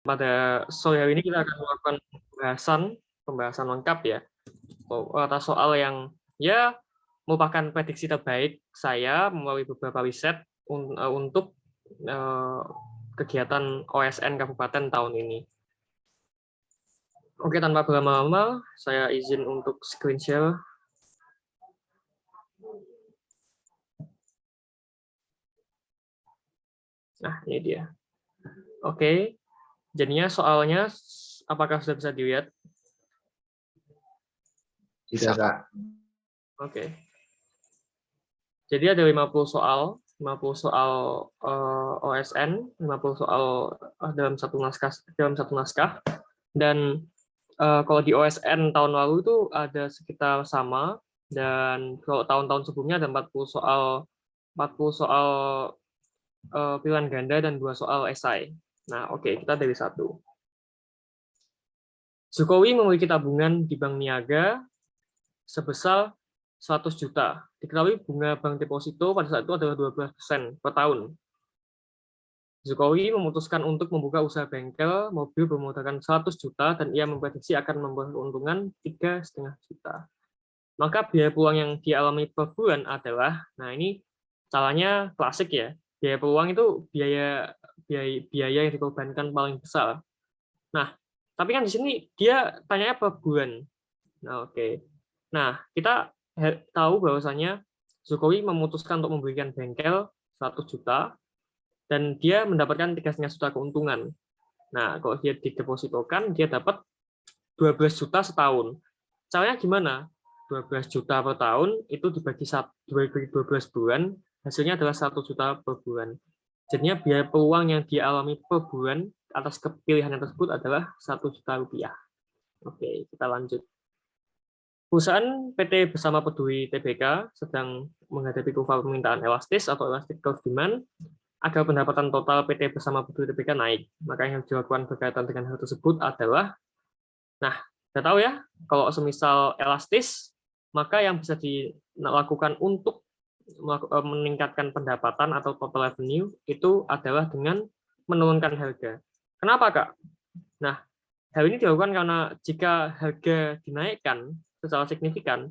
Pada sore hari ini kita akan melakukan pembahasan lengkap ya atas soal yang ya merupakan prediksi terbaik saya melalui beberapa riset untuk kegiatan OSN Kabupaten tahun ini. Oke, tanpa berlama-lama, saya izin untuk screen share. Nah, ini dia. Oke, jadinya soalnya apakah sudah bisa dilihat? Bisa, Kak. Oke. Jadi ada 50 soal OSN, 50 soal dalam satu naskah. Dan kalau di OSN tahun lalu itu ada sekitar sama, dan kalau tahun-tahun sebelumnya ada 40 soal pilihan ganda dan 2 soal esai. Nah, oke, kita dari 1. Jokowi memiliki tabungan di Bank Niaga sebesar 100 juta. Diketahui bunga bank deposito pada saat itu adalah 12% per tahun. Jokowi memutuskan untuk membuka usaha bengkel mobil bermodalkan 100 juta dan ia memprediksi akan membuat keuntungan 3,5 juta. Maka biaya peluang yang dialami per bulan adalah, nah ini caranya klasik ya, biaya peluang itu biaya yang dikorbankan paling besar. Nah, tapi kan di sini dia tanyanya per bulan. Nah, oke. Nah, kita tahu bahwasanya Jokowi memutuskan untuk memberikan bengkel 100 juta dan dia mendapatkan 3,5 juta keuntungan. Nah, kalau dia didepositokan, dia dapat 12 juta setahun. Caranya gimana? 12 juta per tahun itu dibagi 12 bulan, hasilnya adalah 1 juta per bulan. Jadinya biaya peluang yang dia alami per bulan atas kepilihan tersebut adalah 1 juta rupiah. Oke, kita lanjut. Perusahaan PT Bersama Peduli Tbk sedang menghadapi kurva permintaan elastis atau elastic curve demand agar pendapatan total PT Bersama Peduli Tbk naik. Maka yang dilakukan berkaitan dengan hal tersebut adalah, nah, kita tahu ya, kalau semisal elastis, maka yang bisa dilakukan untuk meningkatkan pendapatan atau total revenue itu adalah dengan menurunkan harga. Kenapa, Kak? Nah, hal ini dilakukan karena jika harga dinaikkan secara signifikan,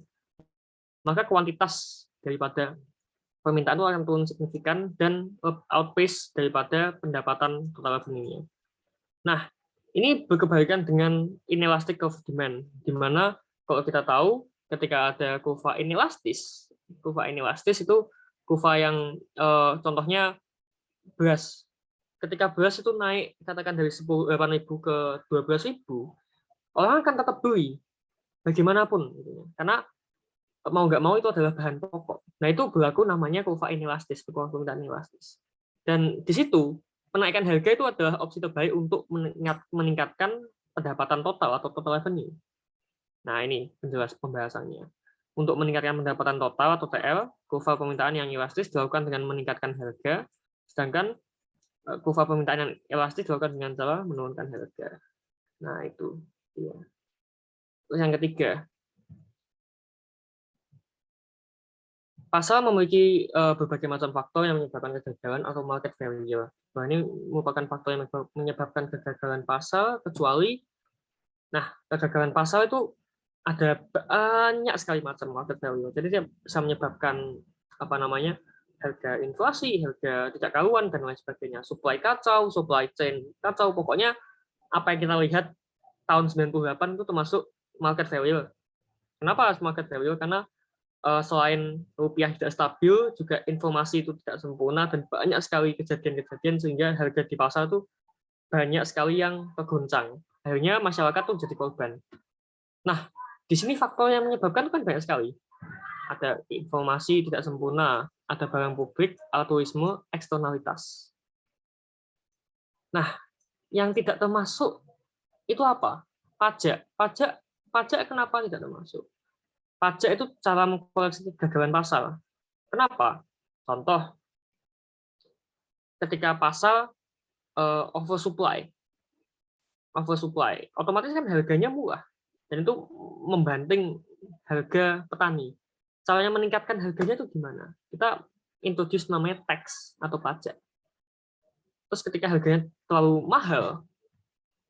maka kuantitas daripada permintaan itu akan turun signifikan dan outpace daripada pendapatan total revenue-nya. Nah, ini berkebalikan dengan inelastic curve demand, di mana kalau kita tahu ketika ada kurva inelastis itu kurva yang contohnya beras. Ketika beras itu naik katakan dari 8.000 ke 12.000, orang akan tetap beli bagaimanapun, karena mau nggak mau itu adalah bahan pokok. Nah, itu berlaku namanya kurva inelastis, kurva permintaan inelastis. Dan di situ menaikkan harga itu adalah opsi terbaik untuk meningkatkan pendapatan total atau total revenue. Nah, ini penjelas pembahasannya. Untuk meningkatkan pendapatan total atau TL, kurva permintaan yang elastis dilakukan dengan meningkatkan harga, sedangkan kurva permintaan yang elastis dilakukan dengan cara menurunkan harga. Nah, itu. Ya. Terus yang ketiga, pasar memiliki berbagai macam faktor yang menyebabkan kegagalan atau market failure. Nah, ini merupakan faktor yang menyebabkan kegagalan pasar, kecuali, nah, kegagalan pasar itu ada banyak sekali macam market failure. Jadi dia bisa menyebabkan apa namanya, harga inflasi, harga tidak karuan dan lain sebagainya. Supply kacau, supply chain kacau. Pokoknya apa yang kita lihat tahun 98 itu termasuk market failure. Kenapa market failure? Karena selain rupiah tidak stabil, juga informasi itu tidak sempurna dan banyak sekali kejadian-kejadian sehingga harga di pasar itu banyak sekali yang terguncang. Akhirnya masyarakat tuh jadi korban. Nah, di sini faktor yang menyebabkan kan banyak sekali. Ada informasi tidak sempurna, ada barang publik, altruisme, eksternalitas. Nah, yang tidak termasuk itu apa? Pajak. Pajak kenapa tidak termasuk? Pajak itu cara mengkoreksi kegagalan pasar. Kenapa? Contoh, ketika pasar oversupply, otomatis kan harganya murah, dan itu membanting harga petani. Caranya meningkatkan harganya itu gimana? Kita introduce namanya tax atau pajak. Terus ketika harganya terlalu mahal,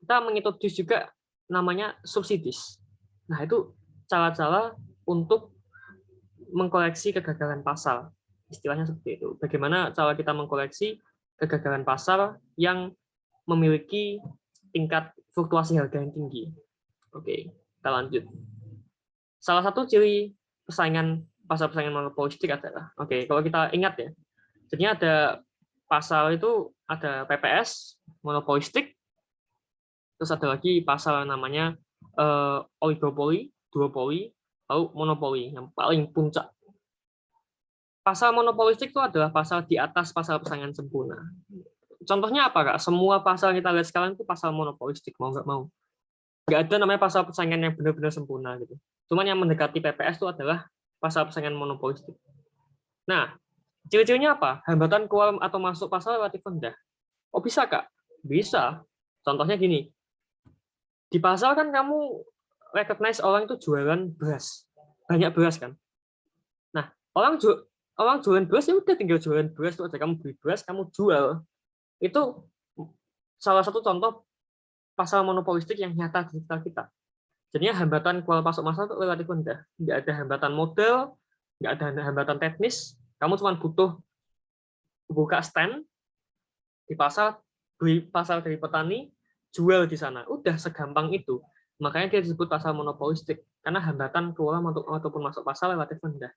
kita mengintroduce juga namanya subsidies. Nah, itu cara-cara untuk mengkoleksi kegagalan pasar. Istilahnya seperti itu. Bagaimana cara kita mengkoleksi kegagalan pasar yang memiliki tingkat fluktuasi harga yang tinggi. Oke, kita lanjut. Salah satu ciri pasar persaingan monopolistik adalah, kalau kita ingat ya, jadinya ada pasar itu ada PPS, monopolistik, terus ada lagi pasar namanya oligopoli, duopoli, lalu monopoli, yang paling puncak. Pasar monopolistik itu adalah pasar di atas pasar persaingan sempurna. Contohnya apa, Kak? Semua pasar yang kita lihat sekarang itu pasar monopolistik, mau nggak mau. Nggak ada namanya pasar persaingan yang benar-benar sempurna gitu. Cuman yang mendekati PPS itu adalah pasar persaingan monopolistik. Nah, ciri-cirinya apa? Hambatan keluar atau masuk pasar relatif rendah. Oh bisa, Kak? Bisa. Contohnya gini, di pasar kan kamu recognize orang itu jualan beras. Banyak beras kan? Nah, orang jualan beras ya udah tinggal jualan beras itu aja, kamu beli beras, kamu jual. Itu salah satu contoh pasar monopolistik yang nyata di sekitar kita. Jadinya hambatan keluar masuk pasar itu relatif rendah. Nggak ada hambatan modal, nggak ada hambatan teknis. Kamu cuma butuh buka stand di pasar, beli pasar dari petani, jual di sana. Udah segampang itu. Makanya dia disebut pasar monopolistik. Karena hambatan keluar ataupun masuk pasar relatif rendah.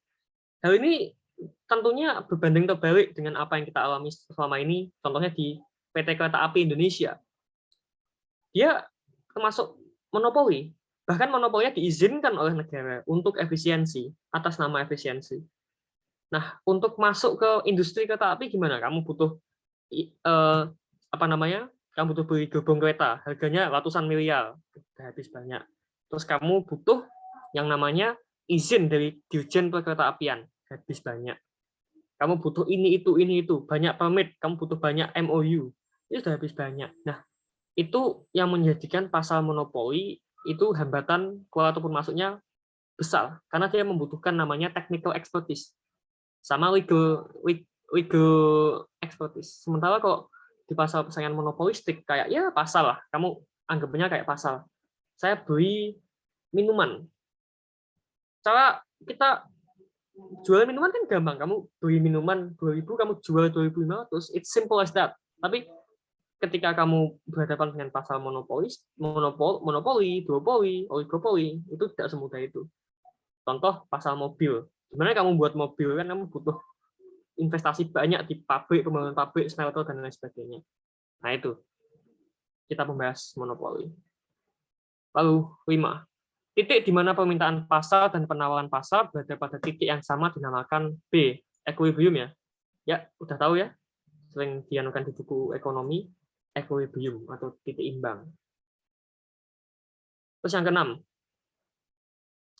Hal ini tentunya berbanding terbalik dengan apa yang kita alami selama ini. Contohnya di PT Kereta Api Indonesia. Dia termasuk monopoli. Bahkan monopolinya diizinkan oleh negara untuk efisiensi, atas nama efisiensi. Nah, untuk masuk ke industri kereta api gimana? Kamu butuh Kamu butuh beli gerbong kereta, harganya ratusan miliar, udah habis banyak. Terus kamu butuh yang namanya izin dari Dirjen Perkeretaapian, habis banyak. Kamu butuh ini itu, banyak permit, kamu butuh banyak MOU, itu sudah habis banyak. Nah, itu yang menjadikan pasar monopoli itu hambatan keluar ataupun masuknya besar, karena dia membutuhkan namanya technical expertise sama legal expertise. Sementara kalau di pasar persaingan monopolistik kayak ya pasar lah, kamu anggapnya kayak pasar. Saya beli minuman. Cara kita jual minuman kan gampang, kamu beli minuman 2.000, kamu jual 2.500, it's simple as that. Tapi ketika kamu berhadapan dengan pasar monopoli, duopoli, oligopoli, itu tidak semudah itu. Contoh pasar mobil. Gimana kamu buat mobil kan kamu butuh investasi banyak di pabrik, pembangunan pabrik, smelter, dan lain sebagainya. Nah itu, kita membahas monopoli. Lalu 5. Titik di mana permintaan pasar dan penawaran pasar berada pada titik yang sama dinamakan B, equilibrium ya. Ya, udah tahu ya, sering dianukan di buku ekonomi, equilibrium atau titik imbang. Terus yang keenam,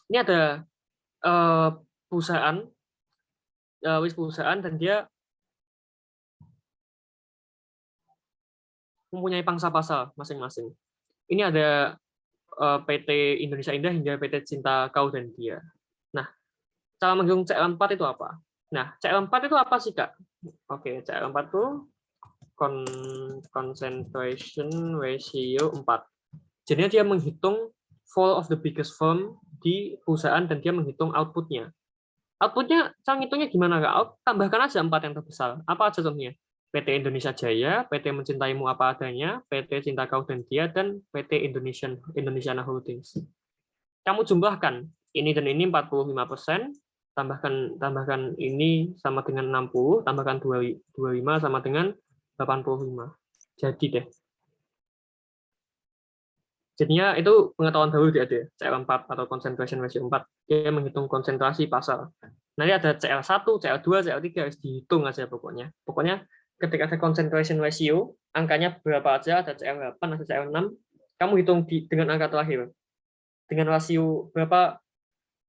ini ada perusahaan dan dia mempunyai pangsa pasar masing-masing. Ini ada PT Indonesia Indah hingga PT Cinta Kau dan Dia. Nah, cara menghitung CL4 itu apa? Nah, CL4 itu apa sih, Kak? Oke, CL4 itu concentration ratio 4. Jadi dia menghitung fall of the biggest firm di perusahaan dan dia menghitung outputnya. Outputnya, cara ngitungnya gimana, Kak? Tambahkan aja 4 yang terbesar. Apa aja contohnya? PT Indonesia Jaya, PT Mencintaimu Apa Adanya, PT Cinta Kau dan Dia, dan PT Indonesiana Holdings. Kamu jumlahkan ini dan ini 45%, tambahkan ini sama dengan 60, tambahkan 25 sama dengan 85. Jadi deh. Jadinya itu pengetahuan baru dia ada, CL4 atau concentration ratio 4. Dia menghitung konsentrasi pasar. Nanti ada CL1, CL2, CL3 harus dihitung aja pokoknya. Pokoknya ketika ada concentration ratio, angkanya berapa aja, ada CL8, ada CL6, kamu hitung dengan angka terakhir. Dengan rasio berapa,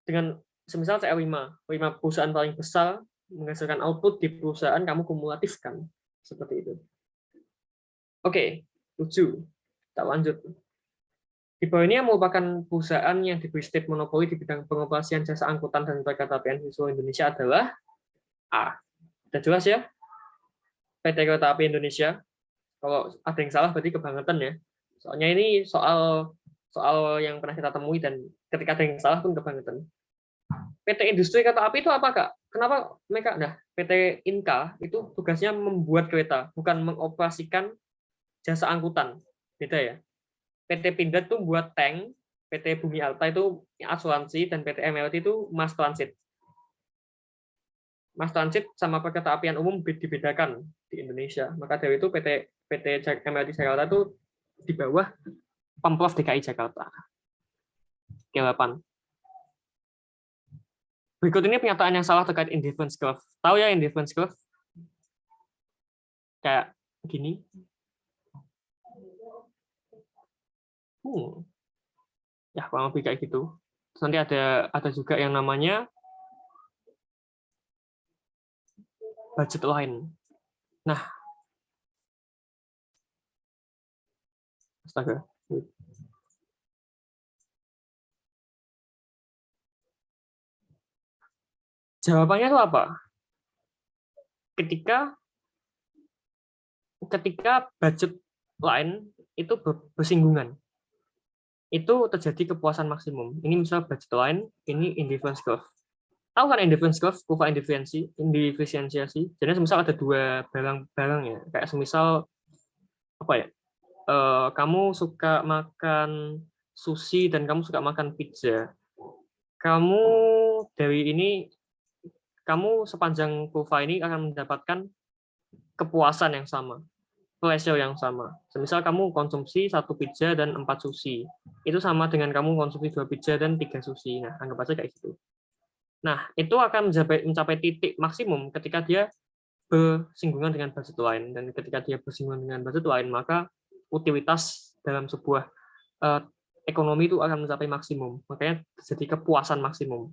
dengan semisal CL5, 5 perusahaan paling besar menghasilkan output di perusahaan, kamu kumulatifkan. Seperti itu. Oke, 7. Kita lanjut. Di bawah ini yang merupakan perusahaan yang diberi state monopoli di bidang pengoperasian jasa angkutan dan perkeretaapian di seluruh Indonesia adalah A. Sudah jelas ya? PT Kereta Api Indonesia. Kalau ada yang salah berarti kebangetan ya. Soalnya ini soal yang pernah kita temui dan ketika ada yang salah pun kebangetan. PT Industri Kereta Api itu apa, Kak? Kenapa mereka? Nah, PT Inka itu tugasnya membuat kereta, bukan mengoperasikan jasa angkutan. Beda ya. PT Pindad itu buat tank, PT Bumi Alta itu asuransi, dan PT MLT itu mass transit. Mass transit sama perkereta apian umum dibedakan di Indonesia. Maka dari itu PT MLT Jakarta itu di bawah Pemprov DKI Jakarta. Ke-8. Berikut ini pernyataan yang salah terkait indifference curve. Tahu ya indifference curve? Kayak gini. Ya, kurang lebih kayak gitu. Terus nanti ada juga yang namanya budget line. Nah, astaga. Jawabannya itu apa? Ketika budget line itu bersinggungan, itu terjadi kepuasan maksimum. Ini misalnya budget line, ini indifference curve. Tahu kan indifference curve, kurva indifferensiasi. Jadi misal ada dua barang ya, kayak semisal apa ya? Kamu suka makan sushi dan kamu suka makan pizza. Kamu dari ini, kamu sepanjang kurva ini akan mendapatkan kepuasan yang sama, pleasure yang sama. Semisal kamu konsumsi 1 pizza dan 4 sushi, itu sama dengan kamu konsumsi 2 pizza dan 3 sushi. Nah, anggap aja kayak gitu. Nah, itu akan mencapai titik maksimum ketika dia bersinggungan dengan budget line. Dan ketika dia bersinggungan dengan budget line, maka utilitas dalam sebuah ekonomi itu akan mencapai maksimum. Makanya terjadi kepuasan maksimum.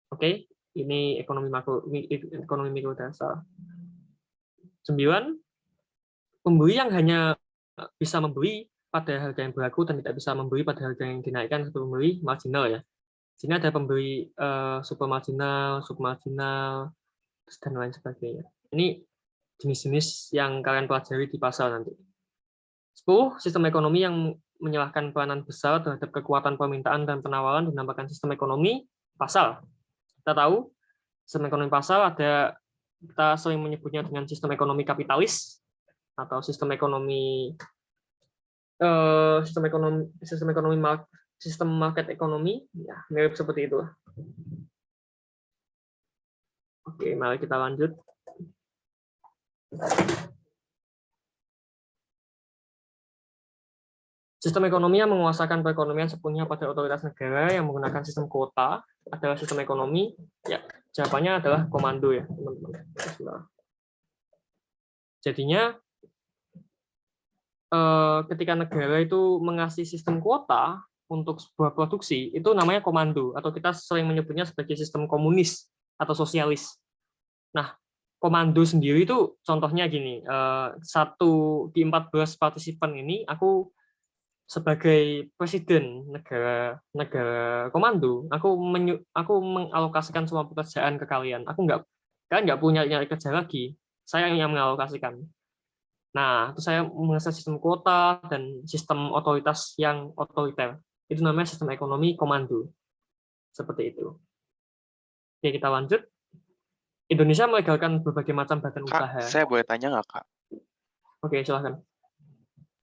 Oke, ini ekonomi mikro dasar. 9, pembeli yang hanya bisa membeli pada harga yang berlaku dan tidak bisa membeli pada harga yang dinaikkan seperti pembeli marginal ya. Sini ada pembeli supermarginal, submarginal, dan lain sebagainya. Ini jenis-jenis yang kalian pelajari di pasal nanti. 10, sistem ekonomi yang menyerahkan peranan besar terhadap kekuatan permintaan dan penawaran dinamakan sistem ekonomi pasar. Kita tahu sistem ekonomi pasar kita sering menyebutnya dengan sistem ekonomi kapitalis atau sistem market ekonomi, ya mirip seperti itu. Oke, mari kita lanjut. Sistem ekonomi yang menguasakan perekonomian sepenuhnya pada otoritas negara yang menggunakan sistem kuota adalah sistem ekonomi. Ya, jawabannya adalah komando ya, teman-teman. Jadinya ketika negara itu mengasih sistem kuota untuk sebuah produksi, itu namanya komando, atau kita sering menyebutnya sebagai sistem komunis atau sosialis. Nah, komando sendiri itu contohnya gini, di 14 partisipan ini, aku sebagai presiden negara komando, aku mengalokasikan semua pekerjaan ke kalian. Kalian nggak punya nyari kerja lagi, saya yang mengalokasikan. Nah, itu saya mengasah sistem kuota dan sistem otoritas yang otoriter. Itu namanya sistem ekonomi komando. Seperti itu. Oke, kita lanjut. Indonesia melegalkan berbagai macam badan Kak, usaha. saya boleh tanya nggak, Kak? Oke, silahkan.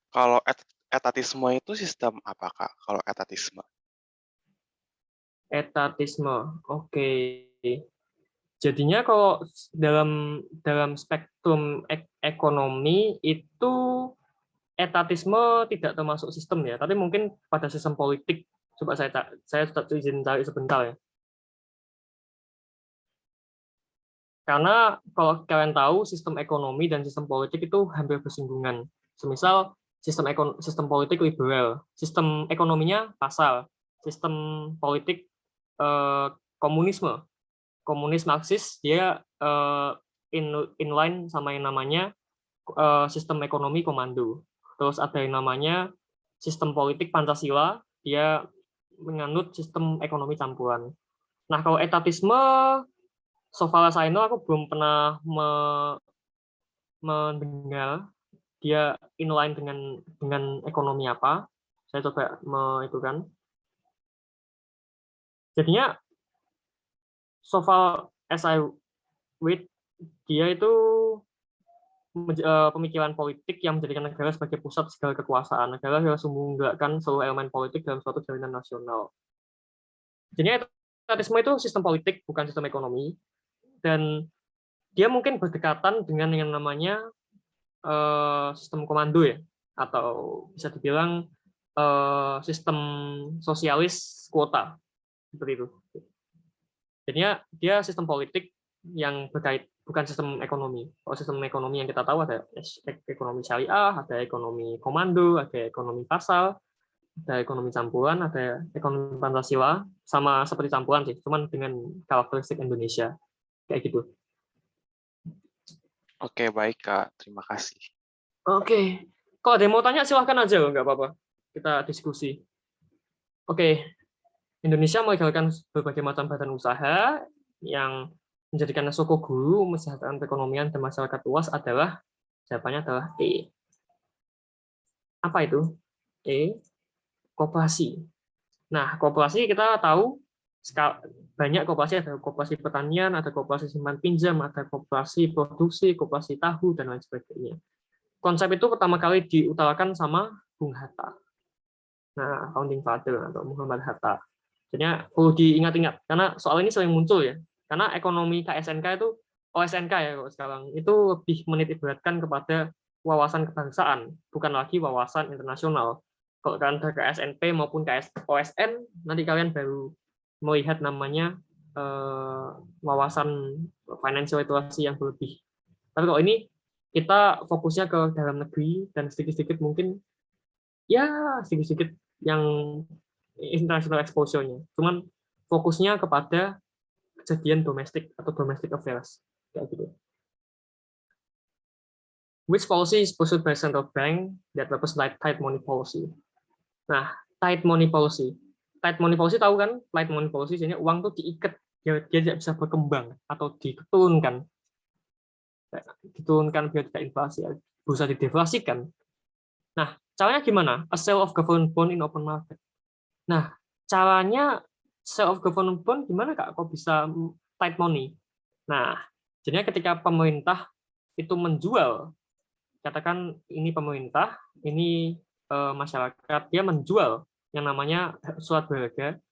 Kalau etatisme itu sistem apa, Kak? Kalau etatisme? Etatisme. Oke. Jadinya kalau dalam spektrum ekonomi itu etatisme tidak termasuk sistem ya, tapi mungkin pada sistem politik. Coba saya izin cari sebentar ya. Karena kalau kalian tahu sistem ekonomi dan sistem politik itu hampir bersinggungan. Semisal sistem politik liberal, sistem ekonominya pasar, sistem politik komunisme. Komunis Marxis dia inline sama yang namanya sistem ekonomi komando. Terus ada yang namanya sistem politik Pancasila, dia menganut sistem ekonomi campuran. Nah, kalau etatisme, so far as I know, aku belum pernah mendengar dia inline dengan ekonomi apa. Saya coba itu kan. Jadinya so far as I read, dia itu pemikiran politik yang menjadikan negara sebagai pusat segala kekuasaan. Negara harus menggerakkan seluruh elemen politik dalam suatu jaringan nasional. Jadi etatisme itu sistem politik, bukan sistem ekonomi. Dan dia mungkin berdekatan dengan yang namanya sistem komando ya, atau bisa dibilang sistem sosialis kuota, seperti itu. Jadinya dia sistem politik yang berkait, bukan sistem ekonomi. Kalau sistem ekonomi yang kita tahu ada ekonomi syariah, ada ekonomi komando, ada ekonomi pasar, ada ekonomi campuran, ada ekonomi Pancasila, sama seperti campuran sih, cuman dengan karakteristik Indonesia kayak gitu. Oke, baik Kak, terima kasih. Oke, kalau ada yang mau tanya silahkan aja, nggak apa-apa. Kita diskusi. Oke, Indonesia melegalkan berbagai macam badan usaha yang menjadikan Soko Guru mensejahterakan perekonomian dan masyarakat luas adalah, jawabannya adalah E. Apa itu? E, koperasi. Nah, koperasi kita tahu banyak koperasi, ada koperasi pertanian, ada koperasi simpan pinjam, ada koperasi produksi, koperasi tahu, dan lain sebagainya. Konsep itu pertama kali diutarakan sama Bung Hatta. Nah, founding father atau Muhammad Hatta. Jadinya perlu diingat-ingat, karena soal ini sering muncul ya. Karena ekonomi KSNK itu, OSNK ya kalau sekarang, itu lebih menitikberatkan kepada wawasan kebangsaan, bukan lagi wawasan internasional. Kalau kalian ke KSNP maupun OSN, nanti kalian baru melihat namanya wawasan financial literasi yang berlebih. Tapi kalau ini, kita fokusnya ke dalam negeri, dan sedikit-sedikit mungkin, ya sedikit-sedikit yang international exposure-nya. Cuman fokusnya kepada kejadian domestik atau domestic affairs kayak gitu. Which policy is pursued by central bank that represent tight money policy? Nah, tight money policy. Tight money policy tahu kan? Tight money policy ini uang tuh diikat, dia tidak bisa berkembang atau diturunkan. Diturunkan biar tidak inflasi, bisa dideflasikan. Nah, caranya gimana? A sale of government bond in open market. Nah, caranya sale of government bond gimana Kak? Kok bisa tight money? Nah, jadinya ketika pemerintah itu menjual, katakan ini pemerintah, ini masyarakat, dia menjual yang namanya surat berharga,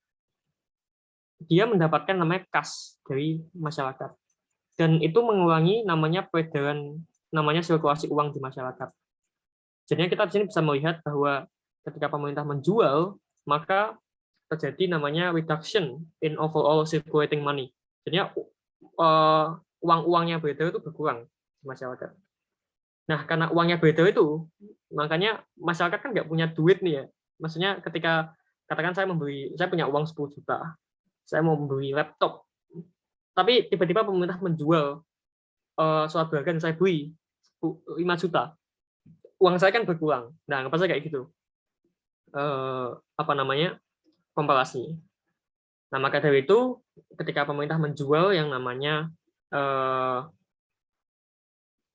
dia mendapatkan namanya kas dari masyarakat. Dan itu mengurangi namanya peredaran, namanya sirkulasi uang di masyarakat. Jadinya kita di sini bisa melihat bahwa ketika pemerintah menjual, maka terjadi namanya reduction in overall circulating money. Jadinya uang-uang yang beredar itu berkurang di masyarakat. Nah, karena uangnya beredar itu, makanya masyarakat kan nggak punya duit nih ya. Maksudnya ketika, katakan saya punya uang 10 juta, saya mau membeli laptop, tapi tiba-tiba pemerintah menjual surat berharga yang saya beli 5 juta, uang saya kan berkurang. Nah, apa saya kayak gitu? Komparasi. Nah, maka dari itu, ketika pemerintah menjual yang namanya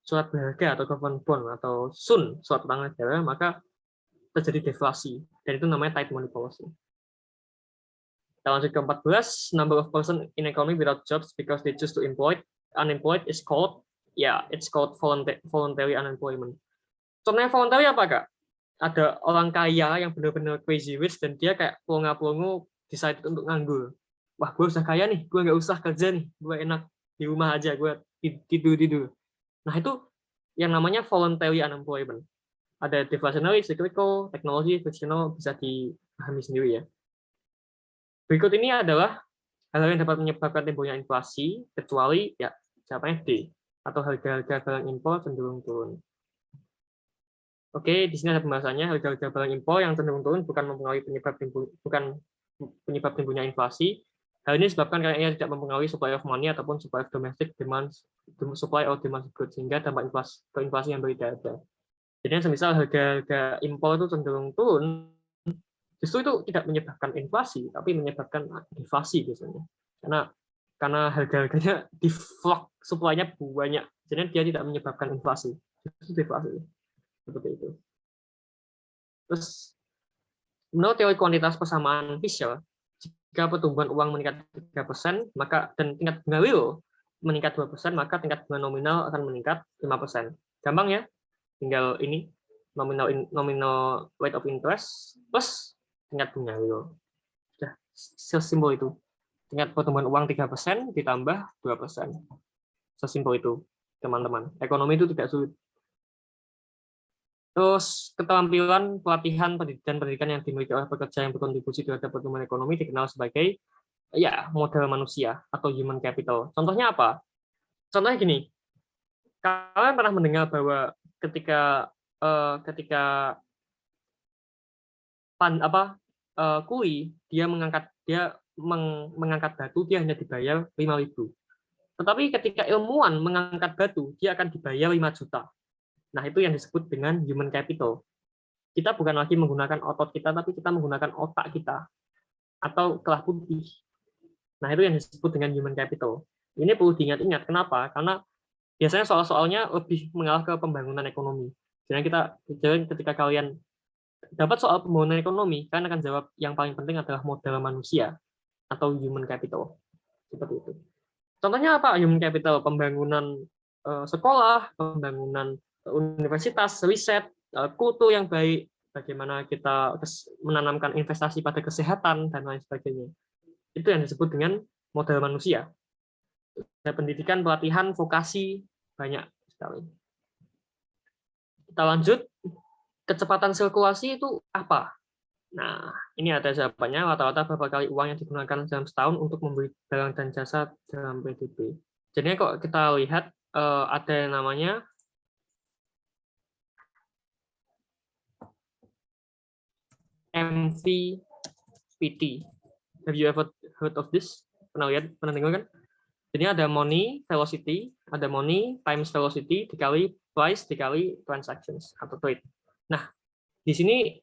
surat berharga atau government bond atau SUN, surat utang negara, maka terjadi deflasi. Dan itu namanya tight money policy. Lanjut ke 14, number of person in economy without jobs because they choose to unemployed is called, it's called voluntary unemployment. Contohnya voluntary apa, Kak? Ada orang kaya yang benar-benar crazy rich dan dia kayak pelongo-pelongo decide untuk nganggur. Wah, gue udah kaya nih, gue nggak usah kerja nih, gue enak di rumah aja, gue tidur. Nah, itu yang namanya voluntary unemployment. Ada deflationary, cyclical, teknologi, frictional, bisa dipahami sendiri ya. Berikut ini adalah hal yang dapat menyebabkan timbulnya inflasi, kecuali ya jawabannya D, atau harga-harga barang impor cenderung turun. Oke, di sini ada pembahasannya. Harga-harga barang impor yang cenderung turun bukan penyebab timbulnya inflasi. Hal ini disebabkan karena ia tidak mempengaruhi supply of money ataupun supply of domestic demand, supply of demand goods, sehingga dampak inflasi yang berbeda. Jadi semisal harga impor itu cenderung turun, justru itu tidak menyebabkan inflasi, tapi menyebabkan deflasi biasanya. Karena harga-harganya deflok, supply-nya banyak, jadi dia tidak menyebabkan inflasi, itu deflasi. seperti itu. Terus menurut teori kuantitas persamaan Fisher, jika pertumbuhan uang meningkat 3%, maka dan tingkat bunga real meningkat 2%, maka tingkat bunga nominal akan meningkat 5%. Gampang ya? Tinggal ini nominal rate of interest plus tingkat bunga real. Sudah sesimpel itu. Tingkat pertumbuhan uang 3% ditambah 2%. Sesimpel itu, teman-teman. Ekonomi itu tidak sulit. Terus keterampilan pelatihan pendidikan yang dimiliki oleh pekerja yang berkontribusi terhadap pertumbuhan ekonomi dikenal sebagai ya modal manusia atau human capital. Contohnya apa? Contohnya gini, kalian pernah mendengar bahwa ketika kuli dia mengangkat batu dia hanya dibayar 5.000. Tetapi ketika ilmuwan mengangkat batu dia akan dibayar 5 juta. Nah, itu yang disebut dengan human capital. Kita bukan lagi menggunakan otot kita, tapi kita menggunakan otak kita atau kelah putih. Nah, itu yang disebut dengan human capital. Ini perlu diingat-ingat. Kenapa? Karena biasanya soal-soalnya lebih mengarah ke pembangunan ekonomi. Jadi ketika kalian dapat soal pembangunan ekonomi, kalian akan jawab yang paling penting adalah modal manusia atau human capital. Seperti itu. Contohnya apa human capital? Pembangunan sekolah, pembangunan universitas, riset, kultur yang baik, bagaimana kita menanamkan investasi pada kesehatan, dan lain sebagainya. Itu yang disebut dengan modal manusia. Pendidikan, pelatihan, vokasi, banyak sekali. Kita lanjut. Kecepatan sirkulasi itu apa? Nah, ini ada jawabannya. Rata-rata berapa kali uang yang digunakan dalam setahun untuk membeli barang dan jasa dalam PDB. Jadi kok kita lihat ada yang namanya MVPT. Have you ever heard of this? Pernah lihat? Pernah dengar kan? Jadi ada money velocity, ada money times velocity dikali price dikali transactions atau trade. Nah, di sini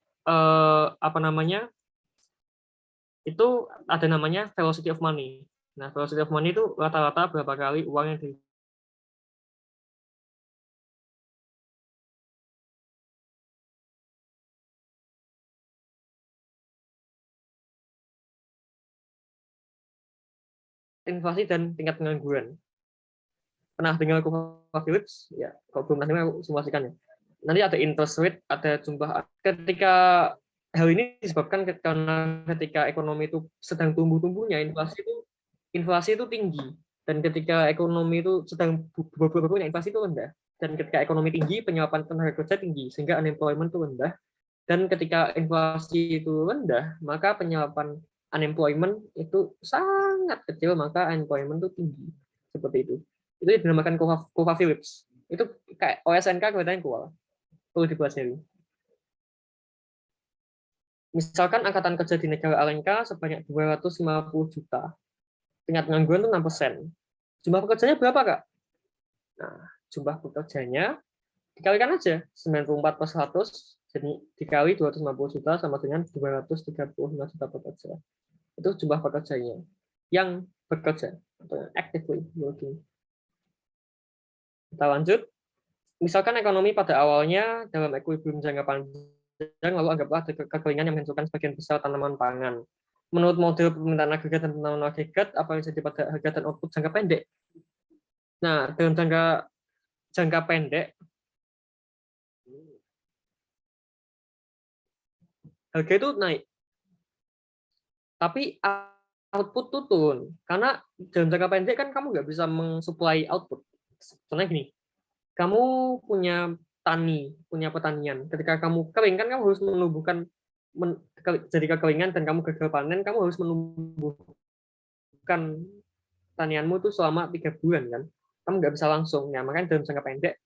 itu ada namanya velocity of money. Nah, velocity of money itu rata-rata berapa kali uang yang inflasi dan tingkat pengangguran. Pernah dengar kurva Phillips? Ya, kalau belum pernah dengar, aku simulasikan ya. Nanti ada interest rate, ada jumlah. Ketika hal ini disebabkan karena ketika ekonomi itu sedang tumbuh-tumbuhnya, inflasi itu tinggi. Dan ketika ekonomi itu sedang berubah-ubahnya, inflasi itu rendah. Dan ketika ekonomi tinggi, penyerapan tenaga kerja tinggi, sehingga unemployment itu rendah. Dan ketika inflasi itu rendah, maka penyerapan unemployment itu sangat kecil, maka unemployment itu tinggi. Seperti itu. Itu dinamakan kurva Phillips. Itu kayak OSNK kelihatannya keluar. Perlu dipelajari. Misalkan angkatan kerja di negara Alenka sebanyak 250 juta. Tingkat pengangguran itu 6%. Jumlah pekerjanya berapa, Kak? Nah, jumlah pekerjanya dikalikan aja 94 per 100, jadi dikali 250 juta sama dengan 235 juta pekerja. Itu jumlah pekerjanya yang bekerja atau actively working. Kita lanjut. Misalkan ekonomi pada awalnya dalam equilibrium jangka panjang, lalu anggaplah ada kekeringan yang menghancurkan sebagian besar tanaman pangan. Menurut model permintaan agregat dan penanaman agregat, apa yang terjadi pada harga dan output jangka pendek? Nah, dalam jangka pendek, harga itu naik, tapi output itu turun. Karena dalam jangka pendek kan kamu nggak bisa mensuplai output. Contohnya gini, kamu punya punya pertanian. Ketika kamu kering kan kamu harus menumbuhkan jadi kekeringan dan kamu gagal panen, kamu harus menumbuhkan tanianmu itu selama 3 bulan kan. Kamu nggak bisa langsung. Ya, makanya dalam jangka pendek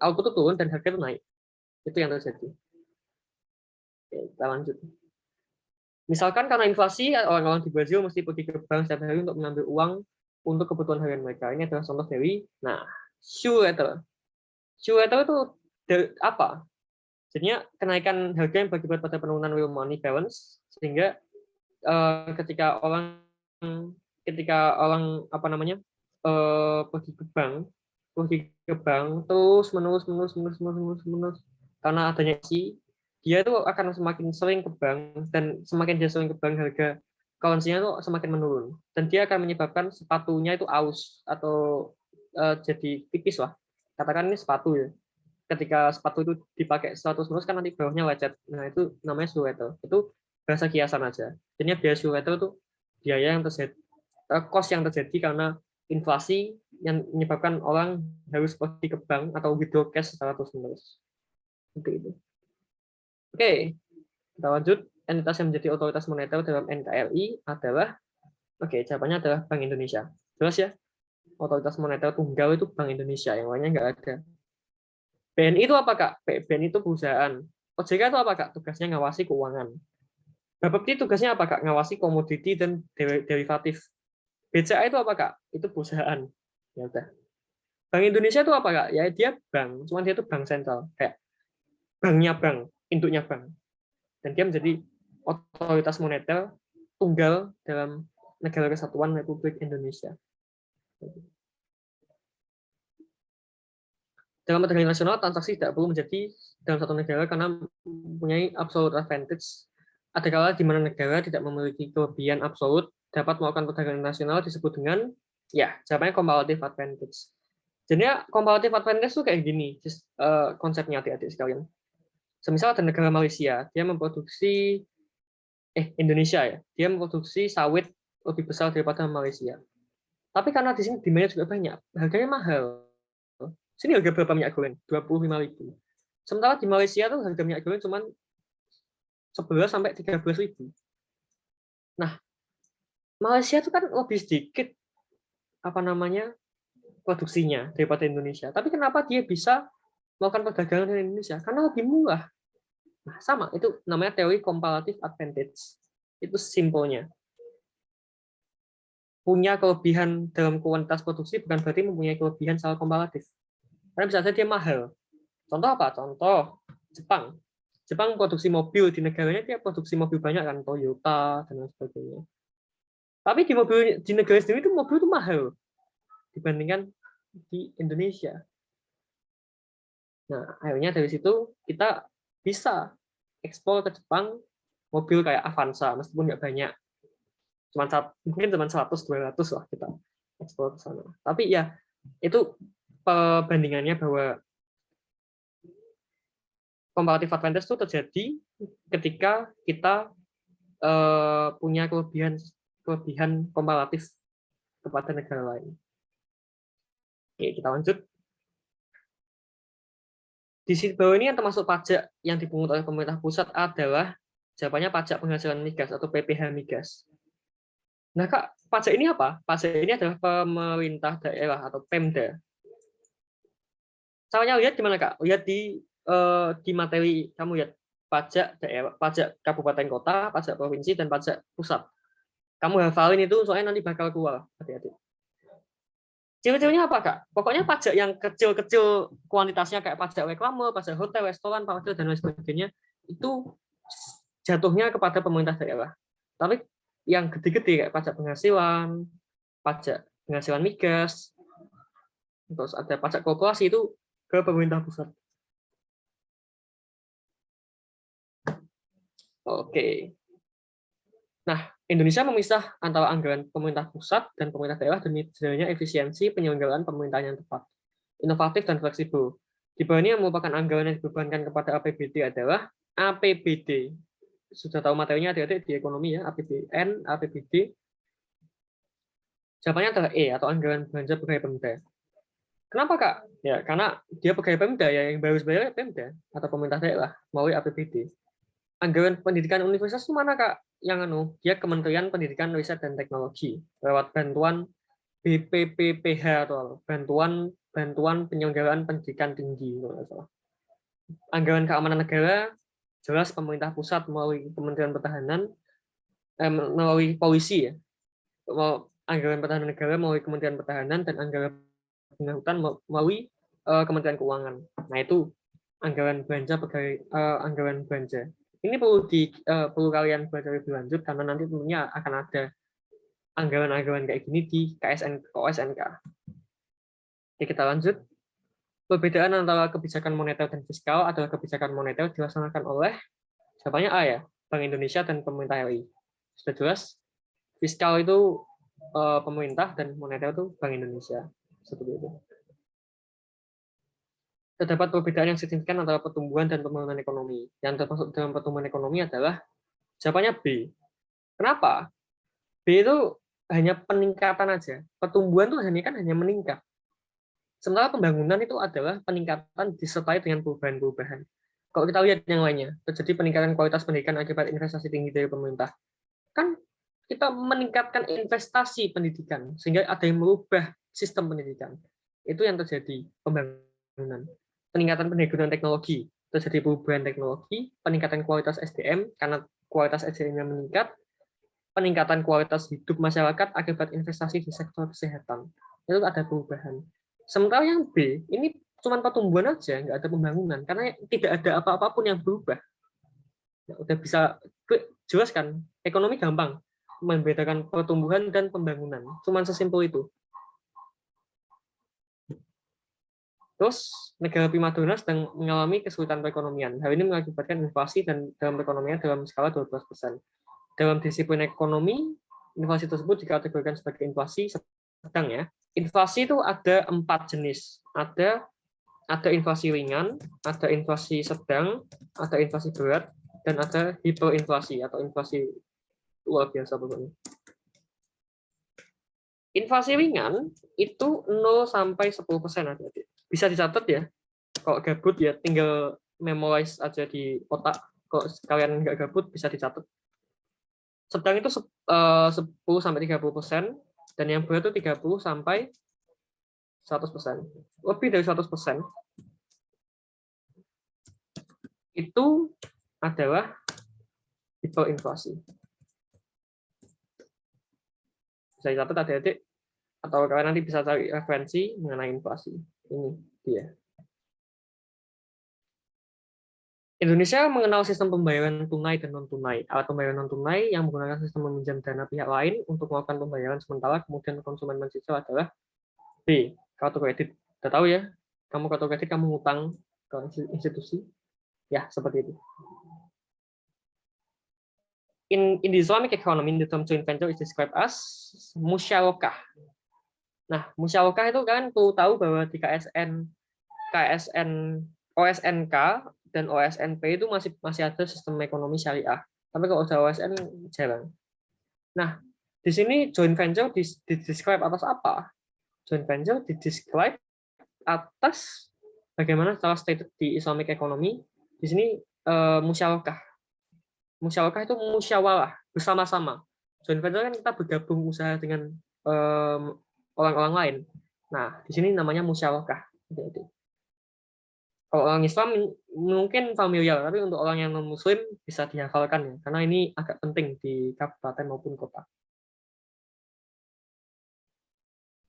output itu turun dan harga itu naik. Itu yang terjadi. Oke, kita lanjut. Misalkan karena inflasi, orang-orang di Brazil mesti pergi ke bank setiap hari untuk mengambil uang untuk kebutuhan harian mereka. Ini adalah contoh dari, shoe leather. Shoe leather itu apa? Jadinya kenaikan harga yang berakibat pada penurunan real money balance, sehingga ketika orang pergi ke bank terus menerus karena adanya dia itu akan semakin sering ke bank, dan semakin dia sering ke bank, harga currency-nya itu semakin menurun, dan dia akan menyebabkan sepatunya itu aus atau jadi tipis lah. Katakan ini sepatu ya. Ketika sepatu itu dipakai 100 terus kan nanti bawahnya lecet. Nah, itu namanya suwetel. Itu bahasa kiasan aja. Jadinya biaya suwetel itu biaya yang terjadi, cost yang terjadi karena inflasi yang menyebabkan orang harus pergi ke bank atau withdraw cash secara terus-menerus. Seperti itu. Oke, kita lanjut. Entitas yang menjadi otoritas moneter dalam NKRI adalah, jawabannya adalah Bank Indonesia. Jelas ya? Otoritas moneter tunggal itu Bank Indonesia, yang lainnya nggak ada. BNI itu apa, Kak? BNI itu perusahaan. OJK itu apa, Kak? Tugasnya ngawasi keuangan. Bapepti tugasnya apa, Kak? Ngawasi komoditi dan derivatif. BCA itu apa, Kak? Itu perusahaan. Ya udah. Bank Indonesia itu apa, Kak? Ya dia bank, cuma dia itu bank sentral, kayak banknya bank, induknya bank. Dan dia menjadi otoritas moneter tunggal dalam Negara Kesatuan Republik Indonesia. Dalam perdagangan nasional, transaksi tidak perlu menjadi dalam satu negara karena mempunyai absolute advantage. Ada kala di mana negara tidak memiliki kelebihan absolut dapat melakukan perdagangan nasional disebut dengan, jawabannya comparative advantage. Jadi comparative advantage itu kayak gini konsepnya, adik-adik sekalian. Semisal ada negara Malaysia, dia memproduksi Indonesia ya, dia memproduksi sawit lebih besar daripada Malaysia. Tapi karena di sini demand-nya juga banyak, harganya mahal. Sini harga berapa minyak goreng? 25.000. Sementara di Malaysia tuh harga minyak goreng cuma 11 sampai 13.000. Nah, Malaysia itu kan lebih sedikit produksinya daripada Indonesia. Tapi kenapa dia bisa melakukan perdagangan dengan Indonesia? Karena lebih murah. Nah, sama, itu namanya teori comparative advantage. Itu simpelnya. Punya kelebihan dalam kuantitas produksi bukan berarti mempunyai kelebihan secara komparatif. Karena bisa saja dia mahal. Contoh apa? Contoh Jepang. Jepang produksi mobil di negaranya, dia produksi mobil banyak kan, Toyota dan lain sebagainya. Tapi di negara sendiri itu mobil itu mahal dibandingkan di Indonesia. Nah, akhirnya dari situ kita bisa ekspor ke Jepang mobil kayak Avanza, meskipun nggak banyak. Mungkin cuma 100-200 lah kita ekspor ke sana. Tapi ya, itu perbandingannya bahwa comparative advantage itu terjadi ketika kita punya kelebihan komparatif kepada negara lain. Oke, kita lanjut. Di sisi bawah ini yang termasuk pajak yang dipungut oleh pemerintah pusat adalah jawabannya pajak penghasilan migas atau PPh migas. Nah, Kak, pajak ini apa? Pajak ini adalah pemerintah daerah atau Pemda. Caranya lihat gimana, Kak? Lihat di materi kamu lihat pajak daerah, pajak kabupaten kota, pajak provinsi, dan pajak pusat. Kamu hafalin itu soalnya nanti bakal keluar. Hati-hati. Ciri-cirinya apa, Kak? Pokoknya pajak yang kecil-kecil kuantitasnya kayak pajak reklame, pajak hotel, restoran, parkir, dan lain sebagainya, itu jatuhnya kepada pemerintah daerah. Tapi yang gede-gede kayak pajak penghasilan migas, terus ada pajak korporasi itu ke pemerintah pusat. Oke. Nah, Indonesia memisah antara anggaran pemerintah pusat dan pemerintah daerah demi terjadinya efisiensi penyelenggaraan pemerintahan yang tepat, inovatif, dan fleksibel. Di bawah ini yang merupakan anggaran yang dibebankan kepada APBD adalah APBD. Sudah tahu materinya adik-adik di ekonomi ya, APBN, APBD. Jawabannya adalah E, atau anggaran belanja pegawai Pemda. Kenapa, Kak? Ya, karena dia pegawai Pemda, ya yang harus bayar Pemda atau pemerintah daerah melalui APBD. Anggaran pendidikan universitas itu mana, Kak? Dia Kementerian Pendidikan, Riset, dan Teknologi lewat bantuan BPPPH atau bantuan penyelenggaraan pendidikan tinggi. Anggaran keamanan negara jelas pemerintah pusat melalui Kementerian Pertahanan, melalui polisi ya. Anggaran pertahanan negara melalui Kementerian Pertahanan, dan anggaran hutan melalui Kementerian Keuangan. Nah, itu anggaran belanja anggaran belanja. Ini perlu kalian baca lebih lanjut karena nanti tentunya akan ada anggaran-anggaran kayak gini di OSNK. Oke, kita lanjut. Perbedaan antara kebijakan moneter dan fiskal adalah kebijakan moneter dilaksanakan oleh siapanya A ya, Bank Indonesia dan pemerintah RI. Sudah jelas, fiskal itu pemerintah dan moneter itu Bank Indonesia. Seperti itu. Terdapat perbedaan yang signifikan antara pertumbuhan dan pembangunan ekonomi. Yang termasuk dalam pertumbuhan ekonomi adalah jawabannya B. Kenapa? B itu hanya peningkatan aja. Pertumbuhan itu hanya meningkat. Sementara pembangunan itu adalah peningkatan disertai dengan perubahan-perubahan. Kalau kita lihat yang lainnya, terjadi peningkatan kualitas pendidikan akibat investasi tinggi dari pemerintah. Kan kita meningkatkan investasi pendidikan, sehingga ada yang merubah sistem pendidikan. Itu yang terjadi pembangunan. Peningkatan pendidikan teknologi, terjadi perubahan teknologi, peningkatan kualitas SDM, karena kualitas SDM-nya meningkat, peningkatan kualitas hidup masyarakat akibat investasi di sektor kesehatan. Itu ada perubahan. Sementara yang B, ini cuma pertumbuhan aja, nggak ada pembangunan, karena tidak ada apa-apapun yang berubah. Ya, udah bisa jelaskan, ekonomi gampang, membedakan pertumbuhan dan pembangunan. Cuma sesimpel itu. Terus, negara primadona sedang mengalami kesulitan perekonomian. Hal ini mengakibatkan inflasi dan dalam perekonomian dalam skala 12%. Dalam disiplin ekonomi, inflasi tersebut dikategorikan sebagai inflasi sedang ya. Inflasi itu ada 4 jenis. Ada inflasi ringan, ada inflasi sedang, ada inflasi berat, dan ada hiperinflasi atau inflasi luar biasa pokoknya. Inflasi ringan itu 0 sampai 10%. Bisa dicatat ya. Kalau gabut ya tinggal memorize aja di otak. Kalau kalian nggak gabut bisa dicatat. Sedang itu 10 sampai 30%, dan yang berat itu 30 sampai 100%. Lebih dari 100% itu adalah hiperinflasi. Bisa dicatat adik-adik, atau kalian nanti bisa cari referensi mengenai inflasi. Ini dia. Indonesia mengenal sistem pembayaran tunai dan non-tunai. Alat pembayaran non-tunai yang menggunakan sistem meminjam dana pihak lain untuk melakukan pembayaran sementara, kemudian konsumen mencicil adalah B. Kartu kredit. Udah tahu ya, kamu kartu kredit, kamu ngutang ke institusi. Ya, seperti itu. In the Islamic economy, the term joint venture is described as musyarakah. Nah, musyarakah itu kan perlu tahu bahwa di OSNK dan OSNP itu masih ada sistem ekonomi syariah. Tapi kalau udah OSN jarang. Nah, di sini joint venture di-describe atas apa? Joint venture di-describe atas bagaimana secara stated di Islamic economy. Di sini musyarakah. Musyarakah itu musyawarah, bersama-sama. Joint venture kan kita bergabung usaha dengan orang-orang lain. Nah, di sini namanya musyarakah. Kalau orang Islam mungkin familiar, tapi untuk orang yang non-Muslim bisa dihafalkan ya, karena ini agak penting di kabupaten maupun kota.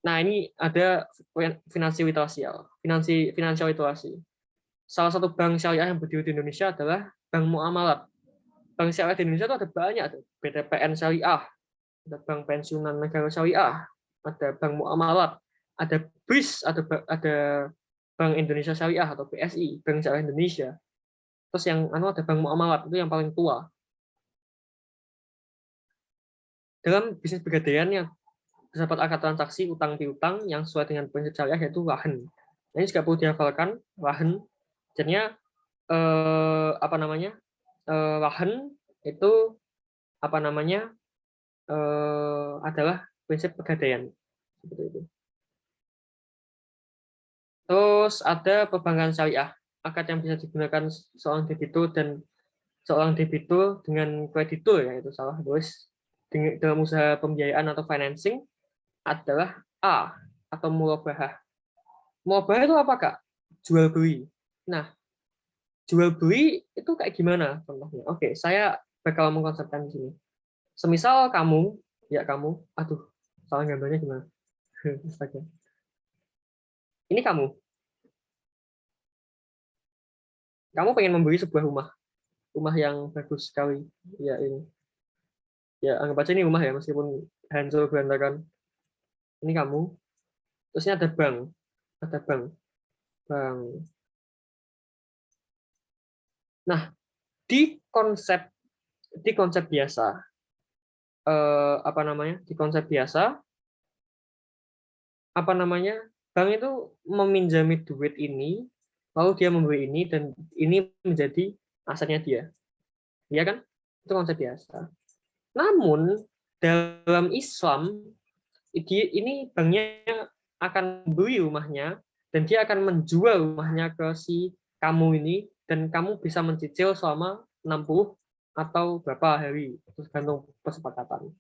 Nah, ini ada financial literasi. Salah satu bank syariah yang berdiri di Indonesia adalah Bank Muamalat. Bank syariah di Indonesia itu ada banyak, ada BTPN Syariah, ada Bank Pensiunan Negara Syariah, ada Bank Muamalat, ada BRIS, ada Bank Indonesia Syariah atau BSI, Bank Syariah Indonesia. Terus yang ada Bank Muamalat, itu yang paling tua. Dalam bisnis pegadaian yang terdapat akad transaksi utang piutang yang sesuai dengan prinsip syariah, yaitu rahan. Nah, ini juga perlu dihafalkan, rahan. Jadinya rahan itu adalah prinsip pegadaian. Seperti itu. Terus ada perbankan syariah, akad yang bisa digunakan seorang debitur dengan kreditur, yaitu salah tulis dalam usaha pembiayaan atau financing adalah A atau murabahah. Murabahah itu apa, Kak? Jual beli. Nah, jual beli itu kayak gimana contohnya? Oke, saya bakal mengkonsepkan di sini. Semisal kamu, aduh, salah gambarnya gimana? Ini kamu pengen membeli sebuah rumah yang bagus sekali. Ya ini, ya anggap aja ini rumah ya, meskipun hancur berantakan. Ini kamu, terusnya ada bank. bank. Nah, di konsep biasa, apa namanya? Di konsep biasa, apa namanya? Bank itu meminjami duit ini, lalu dia memberi ini, dan ini menjadi asetnya dia. Iya kan? Itu konsep biasa. Namun dalam Islam ini banknya akan beli rumahnya dan dia akan menjual rumahnya ke si kamu ini dan kamu bisa mencicil selama 60 atau berapa hari tergantung kesepakatan.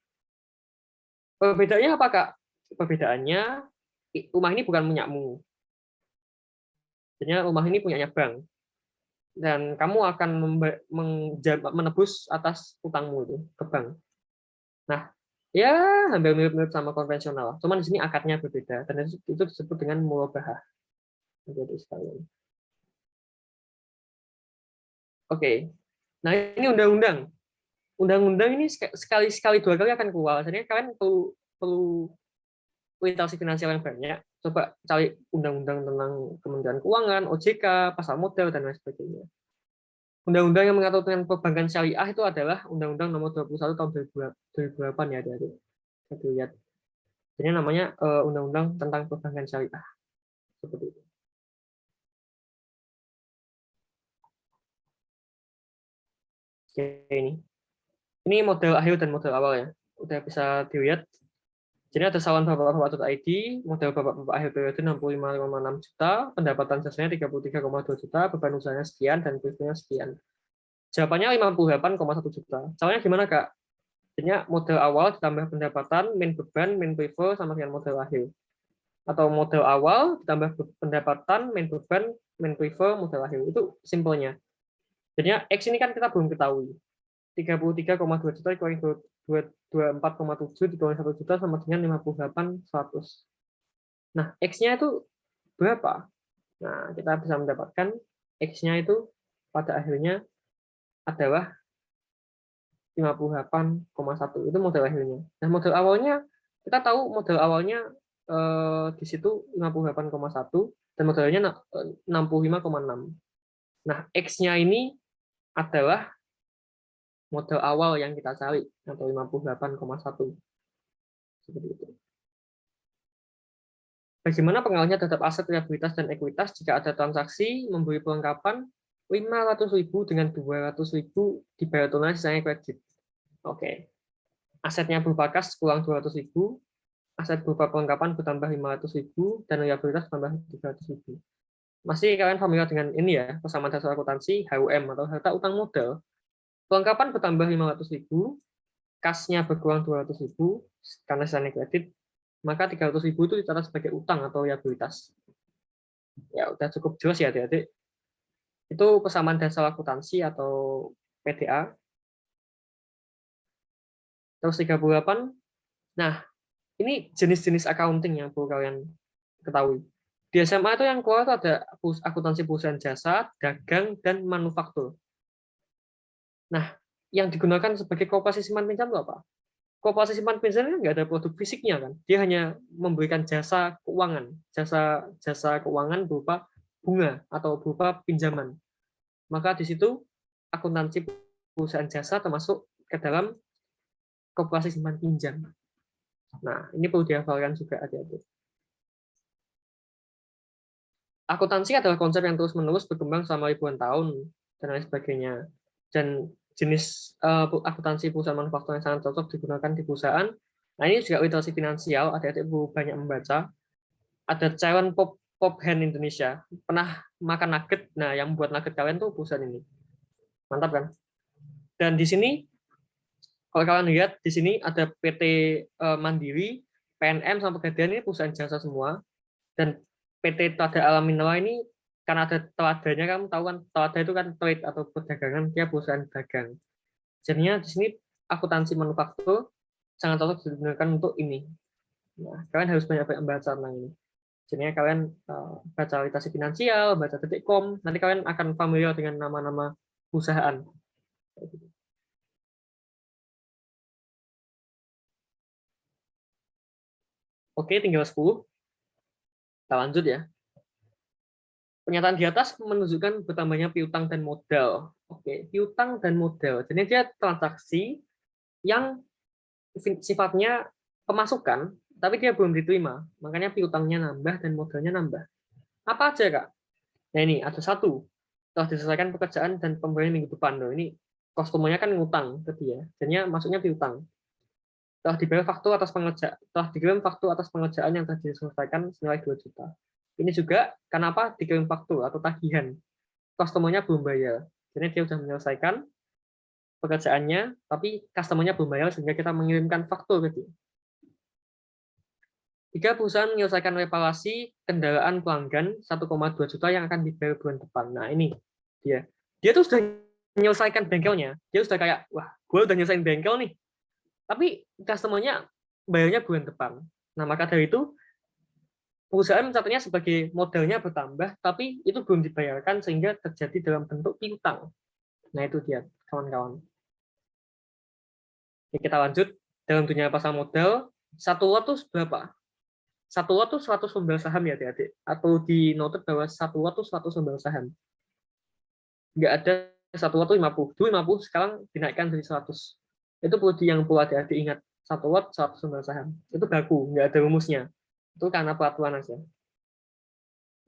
Perbedaannya apa, Kak? Perbedaannya rumah ini bukan punyamu. Jadi rumah ini punyanya bank dan kamu akan menebus atas utangmu itu ke bank. Nah, ya hampir mirip-mirip sama konvensional. Cuman di sini akadnya berbeda dan itu disebut dengan murabahah. Jadi sekalian. Oke. Nah, ini undang-undang. Undang-undang ini sekali dua kali akan keluar. Jadi kalian perlu literasi finansial yang banyak. Coba cari undang-undang tentang Kementerian Keuangan, OJK, pasar modal dan lain sebagainya. Undang-undang yang mengatur tentang perbankan syariah itu adalah Undang-Undang Nomor 21 tahun 2008 ya, adik-adik. Kita lihat. Jadi namanya Undang-Undang tentang perbankan syariah. Seperti itu. Oke, ini model akhir dan model awal ya. Udah bisa dilihat. Jadi ada salon bapak-bapak.id, model bapak-bapak akhir periode 65,6 juta, pendapatan sisanya 33,2 juta, beban usahanya sekian, dan kursnya sekian. Jawabannya 58,1 juta. Caranya gimana, Kak? Jadinya model awal ditambah pendapatan, min beban, min prefer, sama dengan model akhir. Atau model awal ditambah pendapatan, min beban, min prefer, model akhir. Itu simpelnya. Jadinya X ini kan kita belum ketahui. 33,2 juta dikurangi 24,7 dikurangi 1 juta sama dengan 58,100. Nah, X-nya itu berapa? Nah, kita bisa mendapatkan X-nya itu pada akhirnya adalah 58,1. Itu model akhirnya. Nah, model awalnya, kita tahu model awalnya di situ 58,1 dan modelnya 65,6. Nah, X-nya ini adalah model awal yang kita cari, atau 58,1. Seperti itu. Bagaimana pengaruhnya terhadap aset, liabilitas, dan ekuitas jika ada transaksi memberi perlengkapan 500.000 dengan 200.000 dibayar tunai, sisanya kredit. Oke. Asetnya berupa kas kurang 200.000, aset berupa perlengkapan bertambah 500.000, dan liabilitas tambah 300.000. Masih kalian familiar dengan ini ya, persamaan dasar akuntansi, HUM atau harta utang modal. Perlengkapan bertambah 500.000, kasnya berkurang 200.000 karena sisanya kredit, maka 300.000 itu dicatat sebagai utang atau liabilitas. Ya udah cukup jelas ya adik-adik. Itu persamaan dasar akuntansi atau PDA. Terus 38. Nah, ini jenis-jenis accounting yang perlu kalian ketahui. Di SMA itu yang keluar itu ada akuntansi perusahaan jasa, dagang, dan manufaktur. Nah, yang digunakan sebagai koperasi simpan pinjam itu apa? Koperasi simpan pinjam kan nggak ada produk fisiknya kan, dia hanya memberikan jasa keuangan, jasa keuangan berupa bunga atau berupa pinjaman. Maka di situ akuntansi perusahaan jasa termasuk ke dalam koperasi simpan pinjam. Nah, ini perlu dihafalkan juga adik-adik. Akuntansi adalah konsep yang terus-menerus berkembang selama ribuan tahun dan lain sebagainya. Dan jenis akuntansi perusahaan manufaktur yang sangat cocok digunakan di perusahaan. Nah, ini juga literasi finansial, adik-adik banyak membaca. Ada Caiwan Pop Hand Indonesia. Pernah makan nugget? Nah, yang buat nugget kalian tuh perusahaan ini. Mantap kan? Dan di sini, kalau kalian lihat, di sini ada PT Mandiri, PNM, sama Pegadaian, ini perusahaan jasa semua. Dan PT Tada Alam Mineral ini, karena ada teladanya, kamu tahu kan, telada itu kan trade atau perdagangan, dia perusahaan dagang. Jadinya di sini akuntansi manufaktur sangat cocok digunakan untuk ini. Nah, kalian harus banyak-banyak membaca tentang ini. Jadinya kalian baca literasi finansial, baca detik.com, nanti kalian akan familiar dengan nama-nama perusahaan. Oke, tinggal 10. Kita lanjut ya. Pernyataan di atas menunjukkan bertambahnya piutang dan modal. Oke, piutang dan modal. Jadi dia transaksi yang sifatnya pemasukan, tapi dia belum diterima. Makanya piutangnya nambah dan modalnya nambah. Apa aja, Kak? Nah ini, ada satu. Telah diselesaikan pekerjaan dan pembayaran minggu depan. Loh, ini customer-nya kan ngutang ke dia. Jadinya masuknya piutang. Telah dibayar faktur atas pengerjaan, telah dikirim faktur atas pengerjaan yang telah diselesaikan senilai 2 juta. Ini juga kenapa dikirim faktur atau tagihan. Customer-nya belum bayar. Jadi dia sudah menyelesaikan pekerjaannya, tapi customer-nya belum bayar sehingga kita mengirimkan faktur ke dia. 3, perusahaan menyelesaikan reparasi kendaraan pelanggan 1,2 juta yang akan dibayar bulan depan. Nah ini dia. Dia tuh sudah menyelesaikan bengkelnya. Dia sudah kayak, wah, gue udah nyelesain bengkel nih. Tapi customer-nya bayarnya bulan depan. Nah, maka dari itu perusahaan mencatatnya sebagai modalnya bertambah, tapi itu belum dibayarkan sehingga terjadi dalam bentuk piutang. Nah, itu dia, kawan-kawan. Oke, kita lanjut. Dalam dunia pasar modal, satu lot itu berapa? Satu lot itu 100 lembar saham ya, adik-adik. Atau di noted bahwa satu lot itu 100 lembar saham. Nggak ada satu lot itu 50. Dulu 50, sekarang dinaikkan jadi 100. Itu perlu adik-adik ingat. Satu lot 100 lembar saham. Itu baku, nggak ada rumusnya. Itu karena peraturan aja.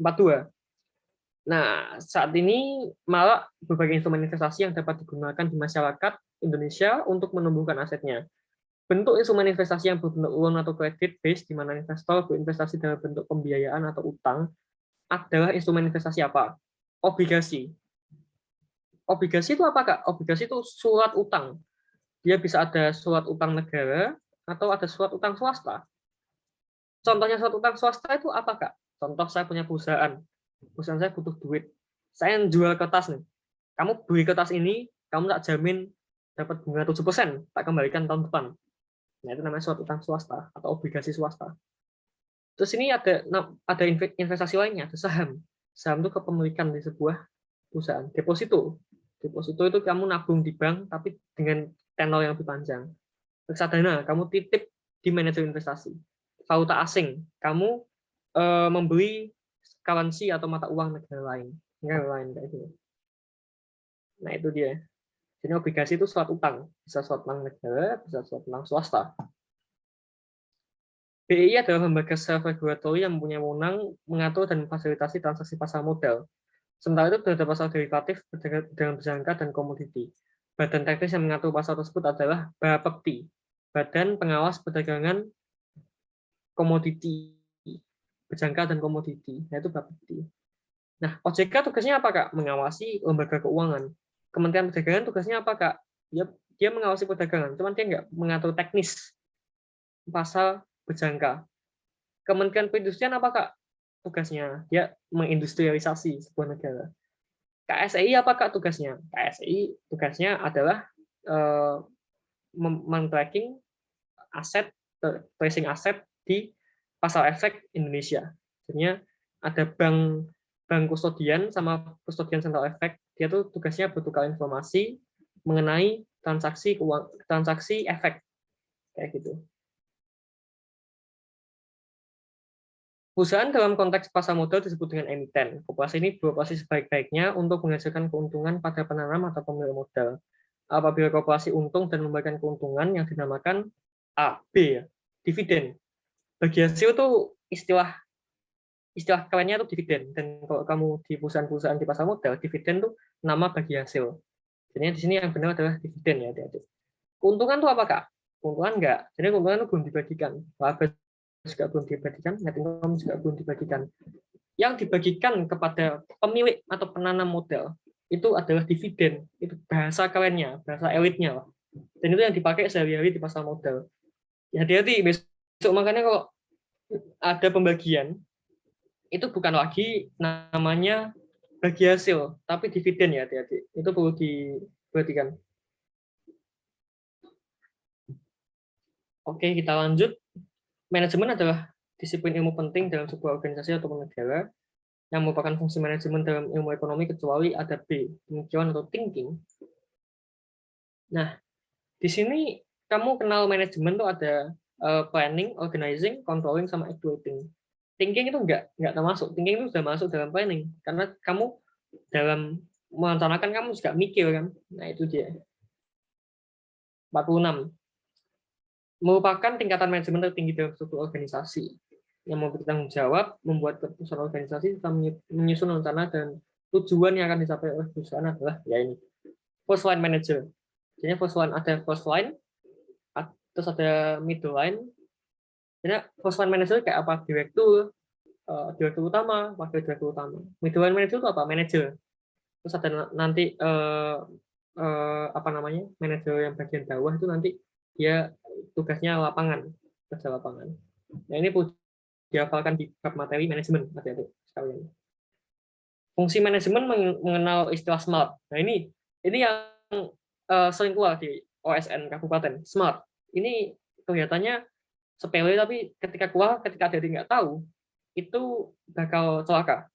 42. Nah, saat ini malah berbagai instrumen investasi yang dapat digunakan di masyarakat Indonesia untuk menumbuhkan asetnya. Bentuk instrumen investasi yang berbentuk loan atau credit based, di mana investor berinvestasi dalam bentuk pembiayaan atau utang, adalah instrumen investasi apa? Obligasi. Obligasi itu apa, Kak? Obligasi itu surat utang. Dia bisa ada surat utang negara atau ada surat utang swasta. Contohnya surat utang swasta itu apa, Kak? Contoh saya punya perusahaan saya butuh duit. Saya jual kertas nih. Kamu beli kertas ini, kamu tak jamin dapat bunga 7%, tak kembalikan tahun depan. Nah, itu namanya surat utang swasta atau obligasi swasta. Terus ini ada investasi lainnya, ada saham. Saham itu kepemilikan di sebuah perusahaan. Deposito. Deposito itu kamu nabung di bank, tapi dengan tenor yang lebih panjang. Reksadana, kamu titip di manajer investasi. Valuta asing, kamu membeli currency atau mata uang negara lain kayak gitu. Nah itu dia. Jadi obligasi itu surat utang, bisa surat utang negara, bisa surat utang swasta. BI adalah lembaga self-regulatory yang mempunyai wewenang mengatur dan memfasilitasi transaksi pasar modal. Sementara itu terhadap pasar derivatif, dengan berjangka dan komoditi. Badan teknis yang mengatur pasar tersebut adalah BAPEPTI, Badan Pengawas Perdagangan Komoditi, berjangka dan komoditi. Nah itu BAPEPTI. Nah, OJK tugasnya apa, Kak? Mengawasi lembaga keuangan. Kementerian Perdagangan tugasnya apa, Kak? Dia mengawasi perdagangan, cuman dia nggak mengatur teknis pasal berjangka. Kementerian Perindustrian apa, Kak? Tugasnya dia mengindustrialisasi sebuah negara. KSEI apa, Kak, tugasnya? KSEI tugasnya adalah men-tracking aset, tracing aset di pasar efek Indonesia. Jadinya ada bank kustodian sama kustodian central efek, dia tuh tugasnya bertukar informasi mengenai transaksi efek kayak gitu. Perusahaan dalam konteks pasar modal disebut dengan emiten. Koperasi ini beroperasi sebaik-baiknya untuk menghasilkan keuntungan pada penanam atau pemilik modal. Apabila koperasi untung dan memberikan keuntungan yang dinamakan A, B, dividen. Bagi hasil itu istilah kerennya itu dividen. Dan kalau kamu di perusahaan-perusahaan di pasar modal, dividen itu nama bagi hasil. Jadi di sini yang benar adalah dividen ya, adik-adik. Keuntungan itu apa, Kak? Keuntungan enggak. Jadi keuntungan itu belum dibagikan. Laba juga belum dibagikan, net income juga belum dibagikan. Yang dibagikan kepada pemilik atau penanam modal itu adalah dividen. Itu bahasa kerennya, bahasa elitnya. Dan itu yang dipakai sehari-hari di pasar modal. Ya, hati-hati besok makanya kalau ada pembagian itu bukan lagi namanya bagi hasil, tapi dividen ya, hati-hati. Itu perlu diperhatikan. Oke, kita lanjut. Manajemen adalah disiplin ilmu penting dalam sebuah organisasi atau negara yang merupakan fungsi manajemen dalam ilmu ekonomi kecuali ada B, pemikiran atau thinking. Nah, di sini kamu kenal manajemen tuh ada planning, organizing, controlling, sama actuating. Thinking itu nggak termasuk. Thinking itu sudah masuk dalam planning. Karena kamu dalam merencanakan kamu juga mikir kan. Nah, itu dia. 46. Merupakan tingkatan manajemen tertinggi dalam struktur organisasi. Yang mau bertanggung jawab, membuat keputusan organisasi, menyusun rencana dan tujuan yang akan dicapai oleh perusahaan adalah ya ini. First line manager. Jadi first line ada first line, terus ada middle line. Jadi first line manager kayak apa? Direktur utama, wakil direktur utama. Middle line manager itu apa? Manager. Terus ada nanti apa namanya? Manajer yang bagian bawah itu nanti dia tugasnya lapangan, kerja lapangan. Nah, ini perlu dihafalkan di bab materi manajemen, adik-adik sekalian. Fungsi manajemen mengenal istilah SMART. Nah, ini yang sering keluar di OSN kabupaten, SMART. Ini kelihatannya sepele, tapi ketika keluar, ketika adik nggak tahu, itu bakal celaka.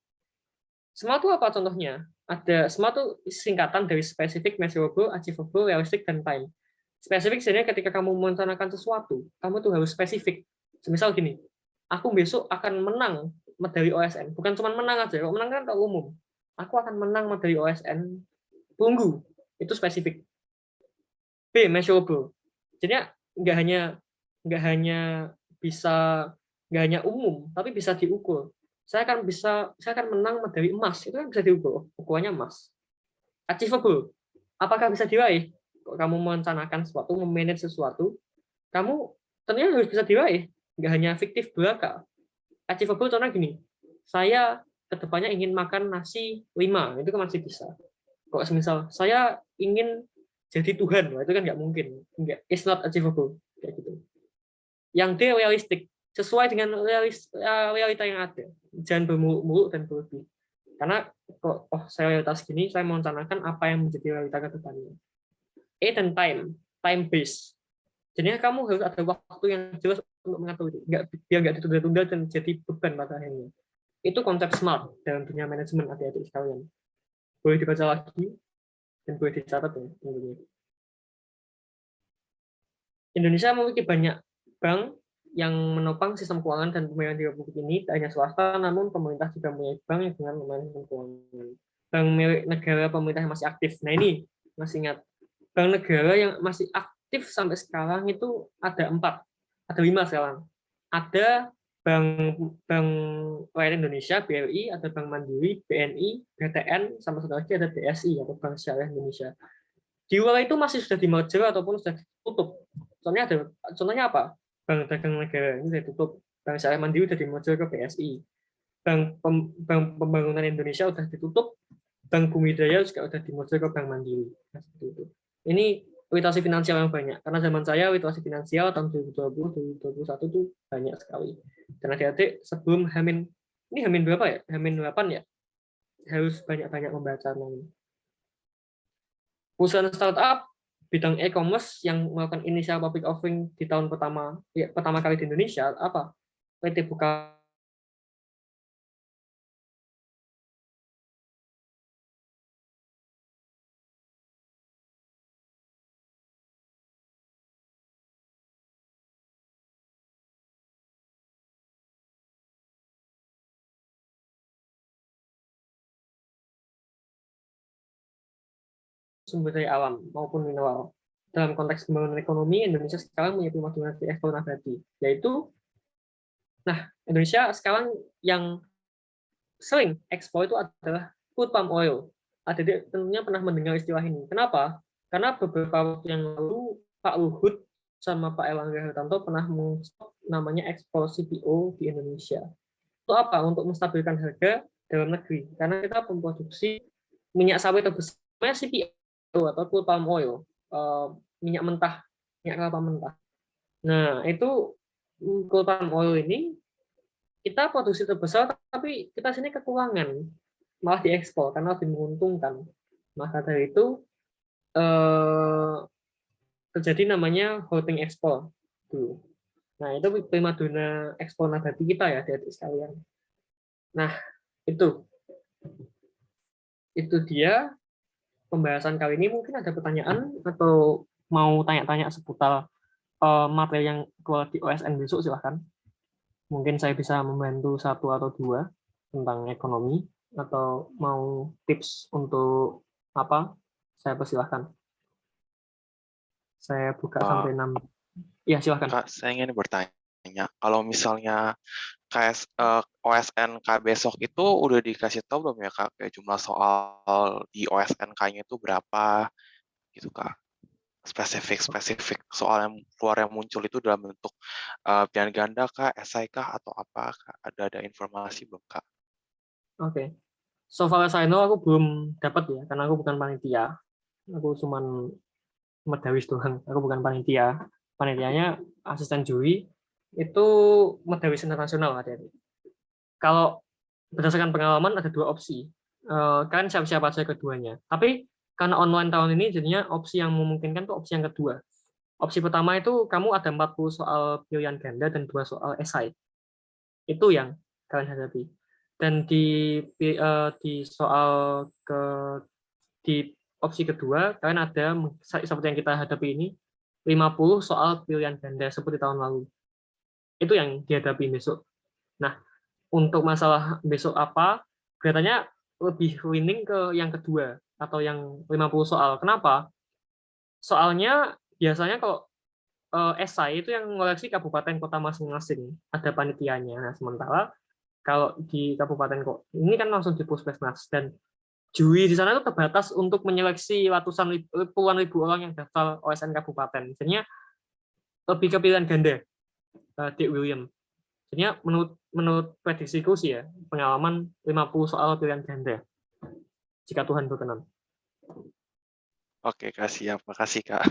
SMART itu apa contohnya? Ada SMART itu singkatan dari specific, measurable, achievable, realistic, dan time. Spesifik sebenarnya ketika kamu merencanakan sesuatu, kamu tuh harus spesifik. Misal gini, aku besok akan menang medali OSN. Bukan cuma menang aja, kalau menang kan tak umum. Aku akan menang medali OSN. Tunggu, itu spesifik. B, measurable. Jadi nggak hanya umum, tapi bisa diukur. Saya akan menang medali emas. Itu kan bisa diukur, ukurannya emas. Achievable. Apakah bisa diraih? Kalau kamu merencanakan sesuatu, memanage sesuatu, kamu ternyata harus bisa diraih. Nggak hanya fiktif belaka. Achievable contohnya gini, saya kedepannya ingin makan nasi 5, itu kan masih bisa. Kalau misal saya ingin jadi Tuhan, itu kan nggak mungkin. Nggak, it's not achievable. Kayak gitu. Yang D, realistik. Sesuai dengan realita yang ada. Jangan bermuluk-muluk dan berlebih. Karena kok saya realitas gini, saya merencanakan apa yang menjadi realita ke depannya. E dan time base. Jadi kamu harus ada waktu yang jelas untuk mengatur itu, biar nggak ditunda-tunda dan jadi beban pada akhirnya. Itu konsep SMART dalam dunia manajemen, adik-adik sekalian. Boleh dibaca lagi dan boleh dicatat ya. Indonesia memiliki banyak bank yang menopang sistem keuangan dan pembayaran di Republik ini. Tak hanya swasta, namun pemerintah juga mempunyai bank yang dengan memainkan sistem keuangan. Bank milik negara pemerintah yang masih aktif. Nah, ini masih ingat. Bank negara yang masih aktif sampai sekarang itu ada 4, ada 5 sekarang. Ada Bank Rakyat Indonesia (BRI), ada Bank Mandiri, BNI, BTN, sama satu lagi ada BSI atau Bank Syariah Indonesia. Di luar itu masih sudah di-merger ataupun sudah ditutup. Contohnya apa? Bank Dagang Negara ini sudah ditutup. Bank Syariah Mandiri sudah di-merger ke BSI. Bank Pembangunan Indonesia sudah ditutup. Bank Bumi Daya juga sudah di-merger ke Bank Mandiri. Ini literasi finansial yang banyak. Karena zaman saya literasi finansial tahun 2020-2021 itu banyak sekali. Dan adik-adik sebelum ini Hamin berapa ya? Hamin 8 ya? Harus banyak-banyak membaca. Perusahaan startup bidang e-commerce yang melakukan initial public offering di tahun pertama kali di Indonesia apa? PT Buka sumber daya alam maupun mineral. Dalam konteks pembangunan ekonomi, Indonesia sekarang punya prima donasi ekspor nabati, yaitu Indonesia sekarang yang sering ekspor itu adalah crude palm oil. Adik tentunya pernah mendengar istilah ini. Kenapa? Karena beberapa waktu yang lalu Pak Luhut sama Pak Erlangga Hartarto pernah mengstop namanya ekspor CPO di Indonesia. Untuk apa? Untuk menstabilkan harga dalam negeri. Karena kita memproduksi minyak sawit terbesar CPO atau crude palm oil, minyak mentah, minyak kelapa mentah. Nah, itu crude palm oil ini kita produksi terbesar, tapi kita sini kekurangan, malah diekspor karena lebih menguntungkan. Maka dari itu terjadi namanya holding ekspor. Nah, itu primadona ekspor nabati kita ya, adik-adik sekalian. Nah, itu dia pembahasan kali ini. Mungkin ada pertanyaan atau mau tanya-tanya seputar materi yang keluar di OSN besok, silahkan. Mungkin saya bisa membantu 1 atau 2 tentang ekonomi, atau mau tips untuk apa, saya persilahkan. Saya buka Eh, sampai 6. Ya, silahkan. Kak, saya ingin bertanya, kalau misalnya OSNK besok itu udah dikasih tahu belum ya Kak, kayak jumlah soal di OSNK-nya itu berapa gitu Kak? Spesifik soal yang keluar yang muncul itu dalam bentuk pilihan ganda kah, esai kah, atau apa Kak? Ada informasi belum Kak? Oke. So far as I know, aku belum dapat ya, karena aku bukan panitia. Aku cuman medawis doang. Aku bukan panitia. Panitianya asisten juri, itu medawis internasional ada. Kalau berdasarkan pengalaman ada 2 opsi. Kalian siap-siap aja keduanya. Tapi karena online tahun ini jadinya opsi yang memungkinkan tuh opsi yang kedua. Opsi pertama itu kamu ada 40 soal pilihan ganda dan 2 soal esai. Itu yang kalian hadapi. Dan di soal di opsi kedua kalian ada seperti yang kita hadapi ini 50 soal pilihan ganda seperti tahun lalu. Itu yang dihadapi besok. Nah, untuk masalah besok apa, kelihatannya lebih winning ke yang kedua atau yang 50 soal. Kenapa? Soalnya biasanya kalau esai itu yang ngoleksi kabupaten kota masing-masing, ada panitianya. Nah, sementara kalau di kabupaten kok ini kan langsung di Puskesmas, dan juri di sana itu terbatas untuk menyeleksi puluhan ribu orang yang daftar OSN kabupaten. Jadinya lebih ke pilihan ganda, Dick William. Jadinya menurut prediksiku sih ya, pengalaman 50 soal pilihan ganda, jika Tuhan berkenan. Oke Kak, siap. Makasih Kak.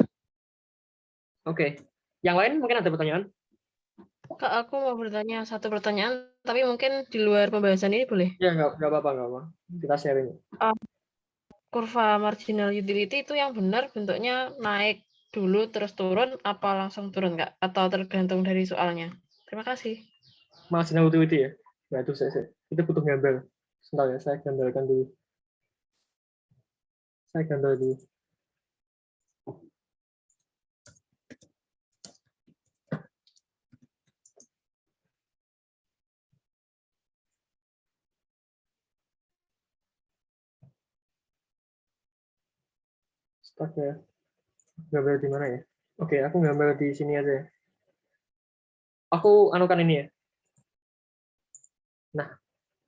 Oke. Yang lain mungkin ada pertanyaan? Kak, aku mau bertanya 1 pertanyaan, tapi mungkin di luar pembahasan ini boleh? Ya, nggak apa-apa. Kita sharing. Kurva marginal utility itu yang benar bentuknya naik dulu terus turun, apa langsung turun, Kak? Atau tergantung dari soalnya? Terima kasih. Marginal utility ya? Nah, itu itu butuh gambar. Sebentar ya, saya gambarkan dulu. Saya gambar dulu. Stuck ya. Gambar di mana ya? Oke, aku gambar di sini aja. Aku anukan ini ya. Nah,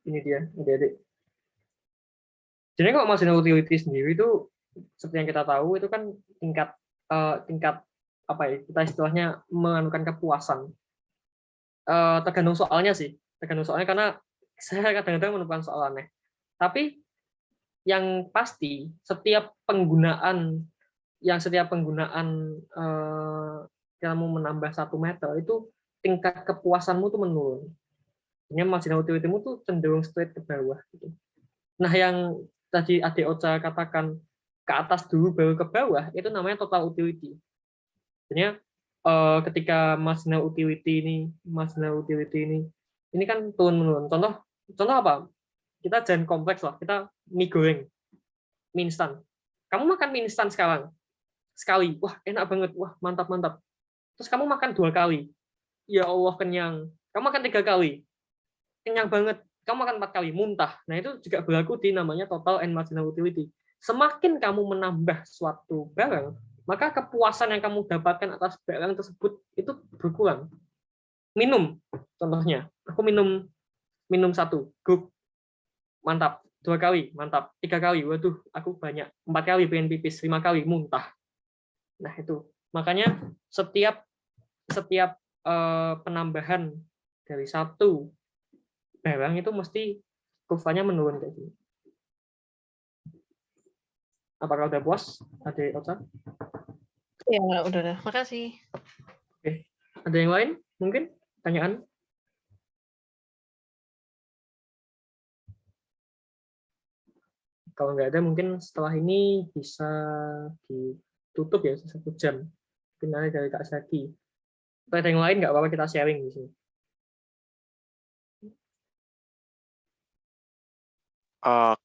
ini dia, adik-adik. Jadi kalau marginal utility sendiri itu seperti yang kita tahu itu kan tingkat apa ya? Kita istilahnya menganukan kepuasan. Tergantung soalnya sih. Tergantung soalnya karena saya kadang-kadang menemukan soal aneh. Tapi yang pasti setiap penggunaan kamu menambah 1 meter itu tingkat kepuasanmu tuh menurun. Artinya marginal utility-mu tuh cenderung straight ke bawah gitu. Nah, yang tadi Adik Ocha katakan ke atas dulu baru ke bawah, itu namanya total utility. Artinya ketika marginal utility ini kan turun menurun. Contoh apa? Kita jangan kompleks lah. Kita mie goreng, mie instan. Kamu makan mie instan sekarang sekali, wah enak banget, wah mantap. Terus kamu makan 2 kali, ya Allah kenyang. Kamu makan 3 kali, kenyang banget. Kamu makan 4 kali, muntah. Nah, itu juga berlaku di namanya total and marginal utility. Semakin kamu menambah suatu barang, maka kepuasan yang kamu dapatkan atas barang tersebut itu berkurang. Minum, contohnya. Aku minum 1, grup, mantap. 2 kali, mantap. 3 kali, waduh, aku banyak. 4 kali pengen pipis, 5 kali, muntah. Nah, itu. Makanya setiap penambahan dari 1 barang itu mesti kurvanya menurun kayak gini. Apakah udah puas, Adik Ocha? Ya, udah. Makasih. Oke. Ada yang lain? Mungkin pertanyaan? Kalau nggak ada, mungkin setelah ini bisa ditutup ya 1 jam. Mungkin nanti dari Kak Zaki. Kalau ada yang lain nggak apa-apa, kita sharing di sini.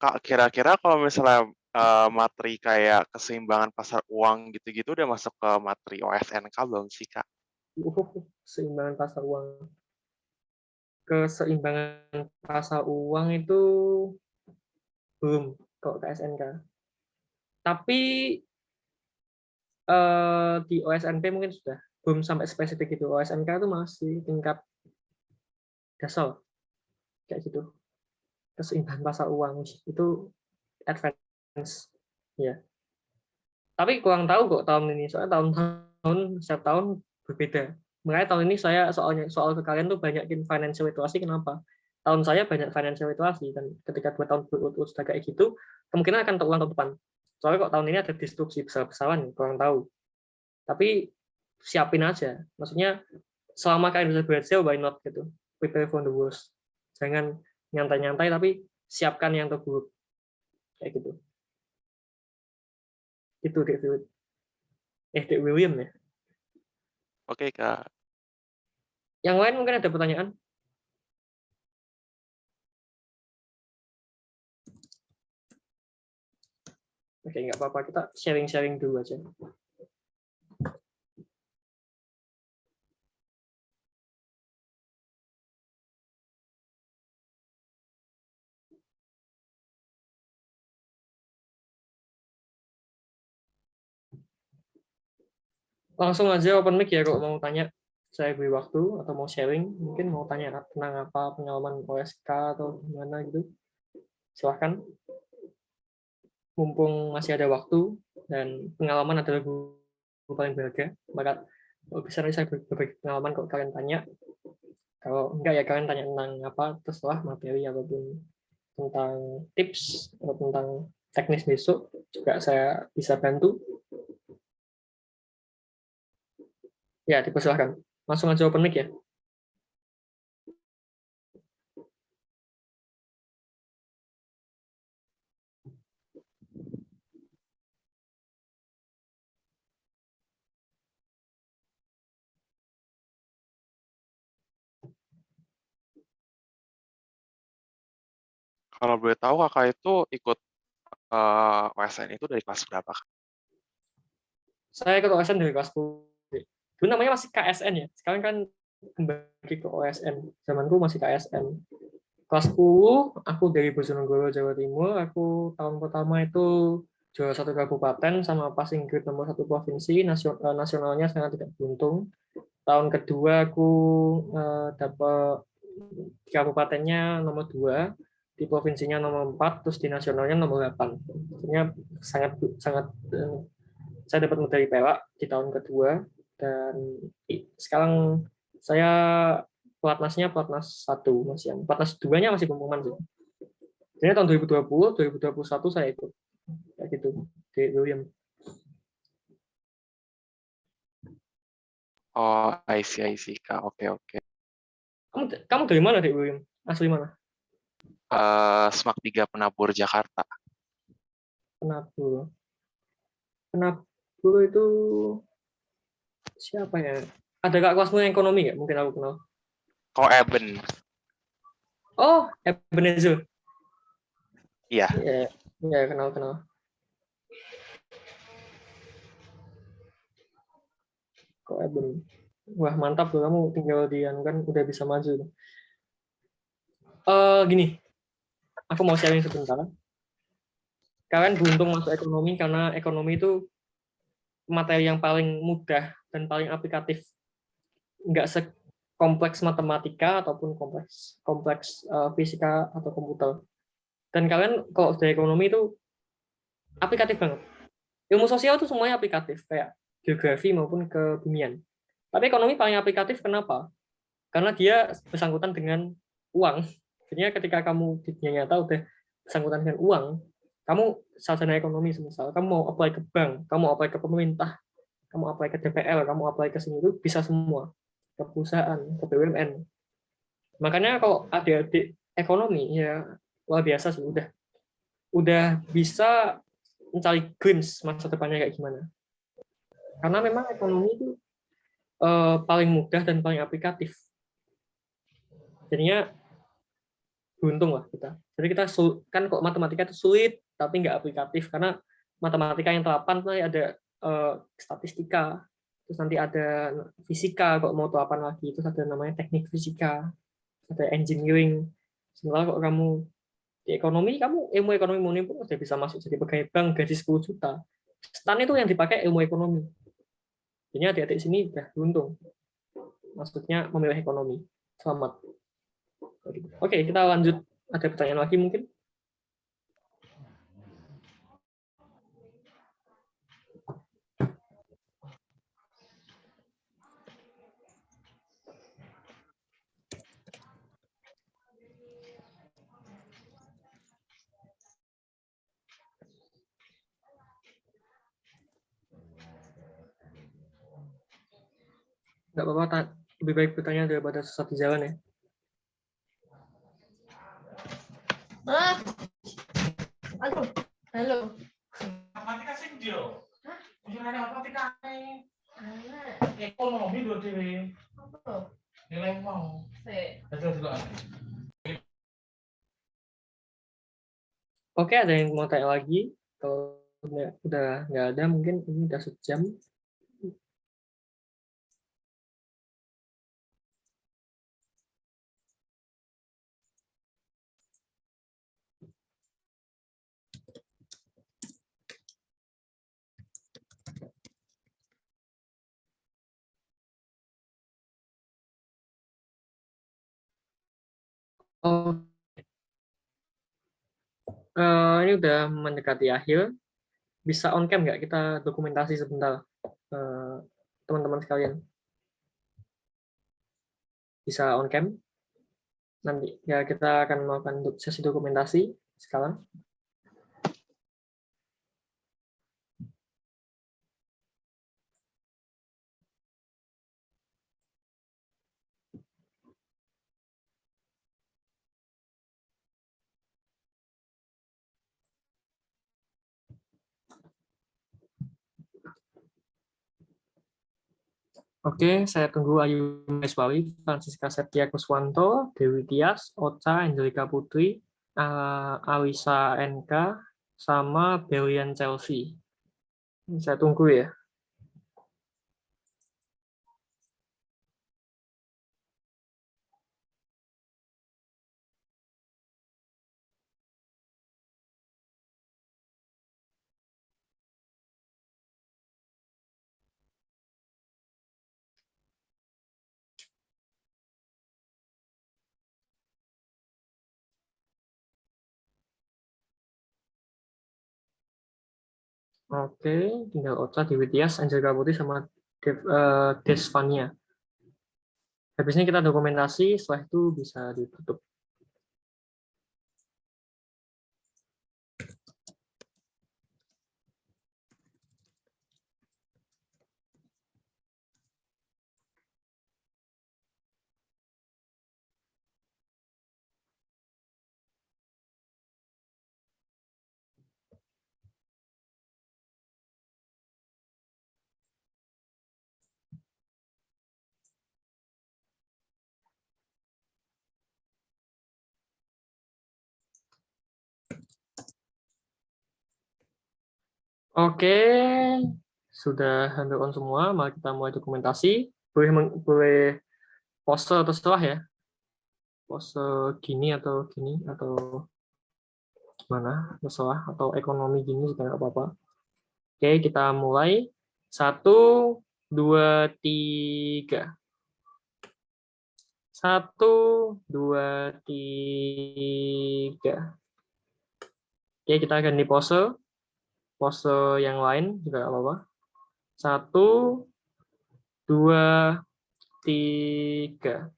Kak, kira-kira kalau misalnya materi kayak keseimbangan pasar uang gitu-gitu udah masuk ke materi OSNK belum sih Kak? Seimbangan pasar uang. keseimbangan pasar uang itu belum kok ke SNK. Tapi di OSNP mungkin sudah, belum sampai spesifik itu. OSNK itu masih tingkat dasar kayak gitu. Keseimbangan pasar uang itu advance ya. Tapi kurang tahu kok tahun ini, soalnya tahun-tahun setiap tahun berbeda. Makanya tahun ini saya soal ke kalian tuh banyakin financial literasi. Kenapa? Tahun saya banyak financial literasi, dan ketika 2 tahun berurut-urut sudah kayak gitu, kemungkinan akan terulang tahun depan. Soalnya kok tahun ini ada disrupsi besar-besaran, kurang tahu. Tapi siapin aja. Maksudnya selama kalian bisa belajar, why not gitu. Prepare for the worst. Jangan nyantai-nyantai, tapi siapkan yang terburuk. Kayak gitu. Itu Dek William ya. Oke, Kak. Yang lain mungkin ada pertanyaan? Oke, nggak apa-apa. Kita sharing-sharing dulu aja. Langsung aja open mic ya kalau mau tanya. Saya beri waktu atau mau sharing, mungkin mau tanya tentang apa, pengalaman OSK atau gimana gitu. Silahkan. Mumpung masih ada waktu dan pengalaman adalah guru paling berharga, maka kalau bisa saya berbagi pengalaman kalau kalian tanya. Kalau enggak ya kalian tanya tentang apa, terserah materi ataupun tentang tips atau tentang teknis besok juga saya bisa bantu. Ya, dipersilahkan. Langsung aja open mic ya. Kalau boleh tahu kakak itu ikut OSN itu dari kelas berapa, Kak? Saya ikut OSN dari kelas 10. Dulu namanya masih KSN ya. Sekarang kan kembali ke OSN. Zamanku masih KSN. Kelas 10, aku dari Bojonegoro, Jawa Timur. Aku tahun pertama itu juara 1 kabupaten sama passing grade nomor 1 provinsi. Nasionalnya sangat tidak beruntung. Tahun kedua aku dapat di kabupatennya nomor 2, di provinsinya nomor 4, terus di nasionalnya nomor 8. Artinya sangat saya dapat medali perak di tahun kedua, dan sekarang saya pelatnasnya pelatnas 1 masih, pelatnas 2-nya masih pengumuman sih. Jadi tahun 2020, 2021 saya ikut kayak gitu di William. Oh, I see, Kak. Oke. Kamu dari mana, Dek William? Asli mana? Semak 3 Penabur, Jakarta. Penabur itu siapa ya? Ada kak kelasmu yang ekonomi nggak? Mungkin aku kenal. Kok Eben? Oh, Ebenezer. Iya. Ya, kenal. Kok Eben? Wah, mantap tuh, kamu tinggal di kan udah bisa maju. Gini, aku mau sharing sebentar. Kalian beruntung masuk ekonomi karena ekonomi itu materi yang paling mudah dan paling aplikatif. Nggak sekompleks matematika ataupun kompleks fisika atau komputer. Dan kalian kalau dari ekonomi itu aplikatif banget. Ilmu sosial itu semuanya aplikatif, kayak geografi maupun kebumian. Tapi ekonomi paling aplikatif, kenapa? Karena dia bersangkutan dengan uang. Jadinya ketika kamu di dunia nyata udah bersangkutan dengan uang, kamu sarjana ekonomi semisal, kamu mau apply ke bank, kamu mau apply ke pemerintah, kamu apply ke DPR, kamu apply ke sini, itu bisa semua. Ke perusahaan, ke BUMN. Makanya kalau adik-adik ekonomi, ya luar biasa sih, udah bisa mencari glimpse masa depannya kayak gimana. Karena memang ekonomi itu paling mudah dan paling aplikatif. Jadinya beruntung lah kita. Jadi kita kan kok matematika itu sulit tapi nggak aplikatif, karena matematika yang terapan tuh ada statistika, terus nanti ada fisika kok mau terapan lagi, terus ada namanya teknik fisika. ada engineering. Sementara kalau kamu di ekonomi, kamu ilmu ekonomi murni pun sudah bisa masuk jadi pegawai bank gaji 10 juta. STAN itu yang dipakai ilmu ekonomi. Jadi adik-adik sini udah beruntung. Maksudnya memilih ekonomi. Selamat. Oke, kita lanjut. Ada pertanyaan lagi mungkin? Nggak apa-apa, lebih baik bertanya daripada sesat di jalan ya. Aduh, halo. Matematika sing yo. Hah? Nilai matematika ekonomi lho dhewe. Apa? Nilai mau. Betul. Oke, ada yang mau tanya lagi? Kalau udah nggak ada, mungkin ini udah sejam. Oh, ini udah mendekati akhir. Bisa on cam nggak kita dokumentasi sebentar, teman-teman sekalian? Bisa on cam? Nanti ya kita akan melakukan sesi dokumentasi sekarang. Oke, saya tunggu Ayu Meswawi, Francisca Septia Kuswanto, Dewi Tias, Ocha, Angelika Putri, Alisa NK, sama Belian Chelsea. Saya tunggu ya. Oke, tinggal Ocha, Dewi Tias, Angelika Putri, sama Desvania. Habis ini kita dokumentasi, setelah itu bisa ditutup. Oke, sudah hampir on semua. Mari kita mulai dokumentasi. Boleh pose atau setelah ya. Pose gini atau gimana, masalah atau ekonomi gini juga nggak apa-apa. Oke, kita mulai. 1, 2, 3. 1, 2, 3. Oke, kita ganti pose. Pose yang lain juga nggak apa-apa. 1, 2, 3.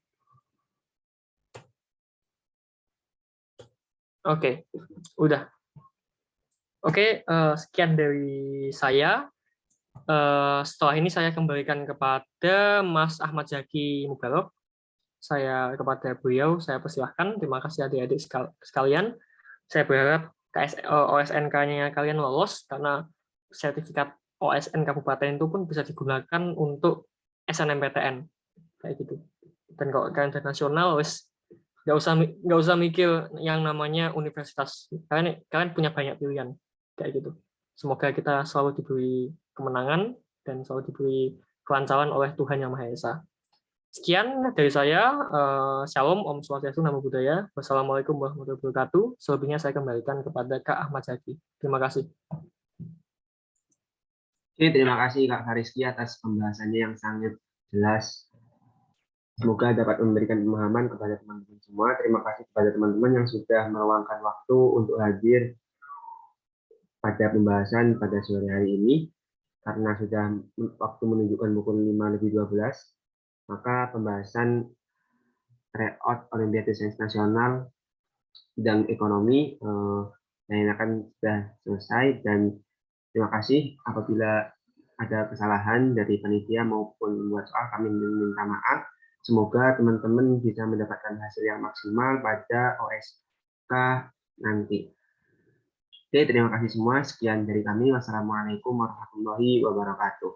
Oke, udah. Oke, sekian dari saya. Setelah ini saya kembalikan kepada Mas Ahmad Zaki Mubarok. Kepada beliau, saya persilahkan. Terima kasih adik-adik sekalian. Saya berharap OSNK-nya kalian lolos, karena sertifikat OSN Kabupaten itu pun bisa digunakan untuk SNMPTN. Kayak gitu. Dan kalau kalian internasional, nggak usah mikir yang namanya universitas. Kalian punya banyak pilihan kayak gitu. Semoga kita selalu diberi kemenangan dan selalu diberi kelancaran oleh Tuhan Yang Maha Esa. Sekian dari saya. Shalom, Om Swastiastu, Namo Buddhaya. Wassalamualaikum warahmatullahi wabarakatuh. Selebihnya saya kembalikan kepada Kak Ahmad Zaki. Terima kasih. Oke, terima kasih Kak Fariski atas pembahasannya yang sangat jelas. Semoga dapat memberikan pemahaman kepada teman-teman semua. Terima kasih kepada teman-teman yang sudah meluangkan waktu untuk hadir pada pembahasan pada sore hari ini. Karena sudah waktu menunjukkan pukul 5:12, maka pembahasan tryout Olimpiade Sains Nasional bidang ekonomi yang akan sudah selesai, dan terima kasih apabila ada kesalahan dari panitia maupun membuat soal, kami meminta maaf. Semoga teman-teman bisa mendapatkan hasil yang maksimal pada OSK nanti. Oke, terima kasih semua. Sekian dari kami. Wassalamualaikum warahmatullahi wabarakatuh.